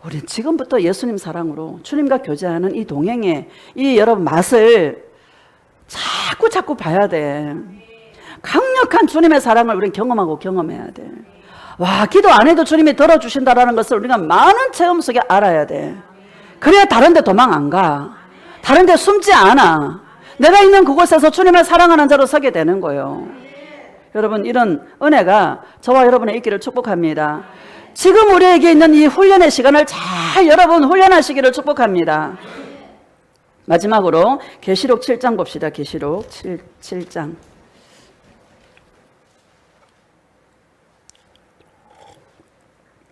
우리 지금부터 예수님 사랑으로 주님과 교제하는 이 동행의 이 여러분 맛을 자꾸 봐야 돼. 강력한 주님의 사랑을 우리는 경험하고 경험해야 돼. 와, 기도 안 해도 주님이 들어주신다라는 것을 우리가 많은 체험 속에 알아야 돼. 그래야 다른 데 도망 안 가. 다른 데 숨지 않아. 내가 있는 그곳에서 주님을 사랑하는 자로 서게 되는 거예요. 여러분 이런 은혜가 저와 여러분의 있기를 축복합니다. 지금 우리에게 있는 이 훈련의 시간을 잘 여러분 훈련하시기를 축복합니다. 마지막으로 계시록 7장 봅시다. 계시록 7장.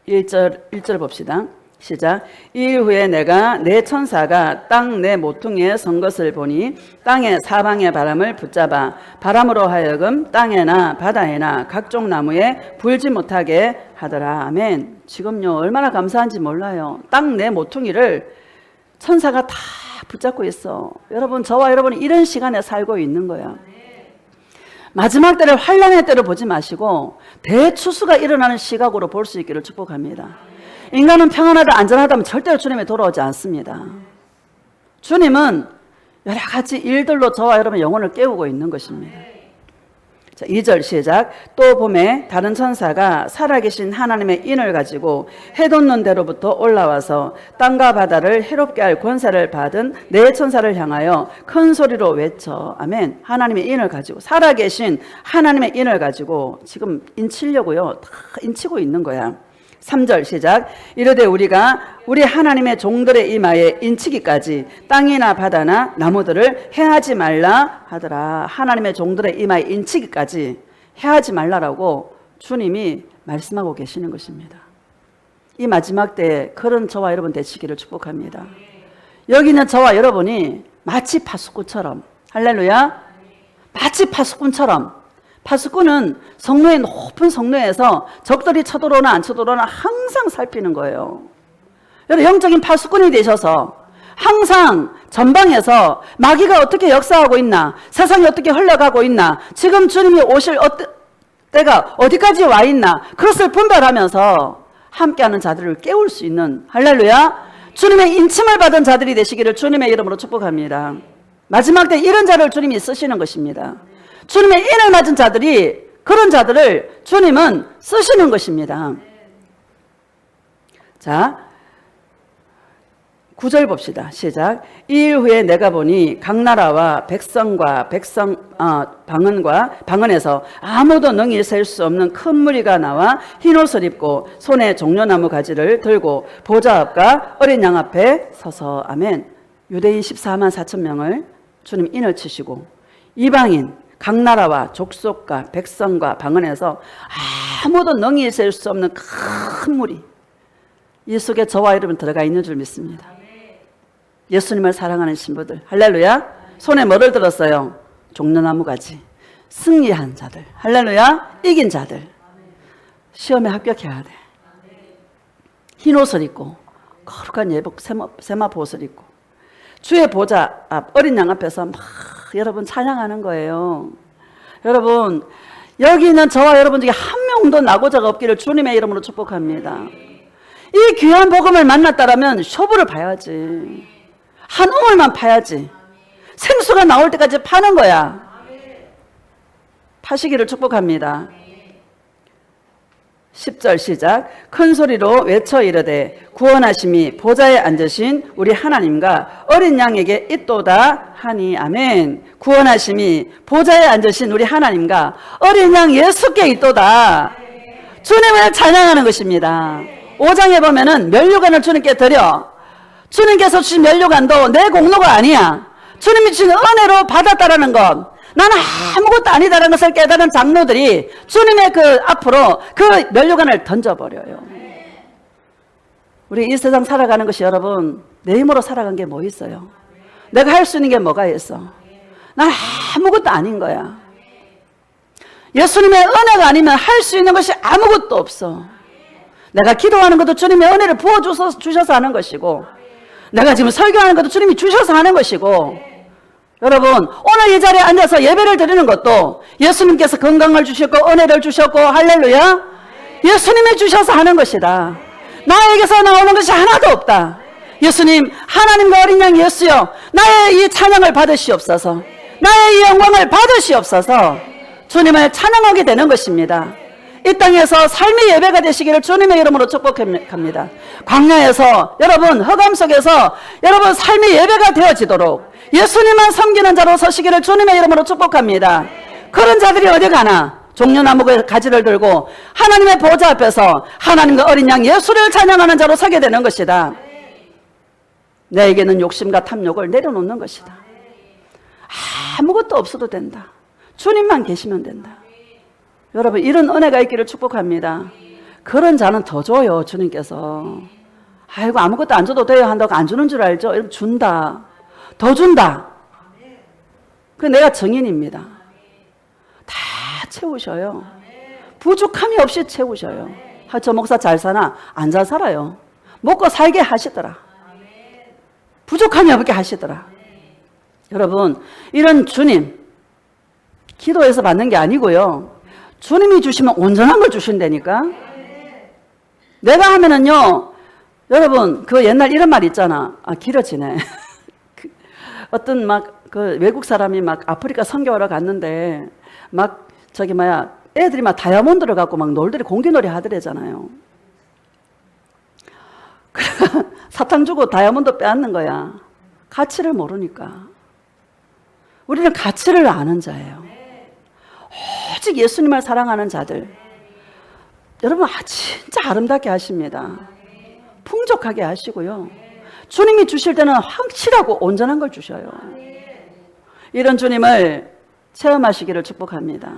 1절 봅시다. 시작. 이 후에 내가 내 천사가 땅 내 모퉁이에 선 것을 보니 땅의 사방의 바람을 붙잡아 바람으로 하여금 땅에나 바다에나 각종 나무에 불지 못하게 하더라. 아멘. 지금요 얼마나 감사한지 몰라요. 땅 내 모퉁이를 천사가 다 붙잡고 있어. 여러분, 저와 여러분이 이런 시간에 살고 있는 거야. 마지막 때를 환란의 때로 보지 마시고 대추수가 일어나는 시각으로 볼 수 있기를 축복합니다. 인간은 평안하다 안전하다면 절대로 주님이 돌아오지 않습니다. 주님은 여러 가지 일들로 저와 여러분의 영혼을 깨우고 있는 것입니다. 자, 2절 시작. 또 봄에 다른 천사가 살아계신 하나님의 인을 가지고 해 돋는 데로부터 올라와서 땅과 바다를 해롭게 할 권세를 받은 네 천사를 향하여 큰 소리로 외쳐. 아멘. 하나님의 인을 가지고, 살아계신 하나님의 인을 가지고 지금 인치려고요. 다 인치고 있는 거야. 3절 시작. 이르되 우리가 우리 하나님의 종들의 이마에 인치기까지 땅이나 바다나 나무들을 해하지 말라 하더라. 하나님의 종들의 이마에 인치기까지 해하지 말라라고 주님이 말씀하고 계시는 것입니다. 이 마지막 때에 그런 저와 여러분 되시기를 축복합니다. 여기 있는 저와 여러분이 마치 파수꾼처럼, 할렐루야, 마치 파수꾼처럼, 파수꾼은 성로의 높은 성로에서 적들이 쳐들어오나 안 쳐들어오나 항상 살피는 거예요. 여러분, 영적인 파수꾼이 되셔서 항상 전방에서 마귀가 어떻게 역사하고 있나, 세상이 어떻게 흘러가고 있나, 지금 주님이 오실 때가 어디까지 와 있나, 그것을 분별하면서 함께하는 자들을 깨울 수 있는, 할렐루야, 주님의 인침을 받은 자들이 되시기를 주님의 이름으로 축복합니다. 마지막 때 이런 자를 주님이 쓰시는 것입니다. 주님의 인을 맞은 자들이, 그런 자들을 주님은 쓰시는 것입니다. 자, 9절 봅시다. 시작. 이일 후에 내가 보니 각 나라와 백성과 방언에서 아무도 능히 셀 수 없는 큰 무리가 나와 흰 옷을 입고 손에 종려나무 가지를 들고 보좌 앞과 어린 양 앞에 서서. 아멘. 유대인 14만 4천 명을 주님 인을 치시고 이방인 각 나라와 족속과 백성과 방언에서 아무도 능히 셀 수 없는 큰 무리, 이 속에 저와 여러분 들어가 있는 줄 믿습니다. 예수님을 사랑하는 신부들, 할렐루야. 손에 뭐를 들었어요? 종려나무 가지. 승리한 자들, 할렐루야. 이긴 자들, 시험에 합격해야 돼. 흰 옷을 입고 거룩한 예복 세마포 옷을 입고 주의 보좌 앞 어린 양 앞에서 막 여러분 찬양하는 거예요. 여러분, 여기 있는 저와 여러분 중에 한 명도 나고자가 없기를 주님의 이름으로 축복합니다. 이 귀한 복음을 만났다라면 쇼부를 봐야지. 한 우물만 파야지. 생수가 나올 때까지 파는 거야. 파시기를 축복합니다. 10절 시작. 큰 소리로 외쳐 이르되 구원하심이 보좌에 앉으신 우리 하나님과 어린 양에게 있도다 하니. 아멘. 구원하심이 보좌에 앉으신 우리 하나님과 어린 양 예수께 있도다. 주님을 찬양하는 것입니다. 5장에 보면은 면류관을 주님께 드려. 주님께서 주신 면류관도 내 공로가 아니야. 주님이 주신 은혜로 받았다라는 것, 나는 아무것도 아니다라는 것을 깨달은 장로들이 주님의 그 앞으로 그 면류관을 던져버려요. 우리 이 세상 살아가는 것이 여러분, 내 힘으로 살아간 게 뭐 있어요? 내가 할 수 있는 게 뭐가 있어? 난 아무것도 아닌 거야. 예수님의 은혜가 아니면 할 수 있는 것이 아무것도 없어. 내가 기도하는 것도 주님의 은혜를 부어주셔서 하는 것이고, 내가 지금 설교하는 것도 주님이 주셔서 하는 것이고, 여러분, 오늘 이 자리에 앉아서 예배를 드리는 것도 예수님께서 건강을 주셨고 은혜를 주셨고, 할렐루야, 예수님이 주셔서 하는 것이다. 나에게서 나오는 것이 하나도 없다. 예수님, 하나님과 어린 양 예수여, 나의 이 찬양을 받으시옵소서. 나의 이 영광을 받으시옵소서. 주님을 찬양하게 되는 것입니다. 이 땅에서 삶의 예배가 되시기를 주님의 이름으로 축복합니다. 광야에서 여러분, 흑암 속에서 여러분 삶의 예배가 되어지도록 예수님만 섬기는 자로 서시기를 주님의 이름으로 축복합니다. 그런 자들이 어디 가나 종려나무 가지를 들고 하나님의 보좌 앞에서 하나님과 어린 양 예수를 찬양하는 자로 서게 되는 것이다. 나에게는 욕심과 탐욕을 내려놓는 것이다. 아무것도 없어도 된다. 주님만 계시면 된다. 여러분, 이런 은혜가 있기를 축복합니다. 그런 자는 더 줘요, 주님께서. 아이고, 아무것도 안 줘도 돼요 한다고 안 주는 줄 알죠? 여러분, 준다. 더 준다. 그 내가 증인입니다. 다 채우셔요. 부족함이 없이 채우셔요. 저 목사 잘 사나? 안 잘 살아요. 먹고 살게 하시더라. 부족함이 없게 하시더라. 여러분, 이런 주님, 기도해서 받는 게 아니고요. 주님이 주시면 온전한 걸 주신다니까. 내가 하면은요, 여러분, 그 옛날 이런 말 있잖아. 길어지네. 어떤 그 외국 사람이 아프리카 선교하러 갔는데, 애들이 다이아몬드를 갖고 놀들이 공기놀이 하더래잖아요. 사탕 주고 다이아몬드 빼앗는 거야. 가치를 모르니까. 우리는 가치를 아는 자예요. 오직 예수님을 사랑하는 자들. 여러분, 진짜 아름답게 하십니다. 풍족하게 하시고요. 주님이 주실 때는 확실하고 온전한 걸 주셔요. 이런 주님을 체험하시기를 축복합니다.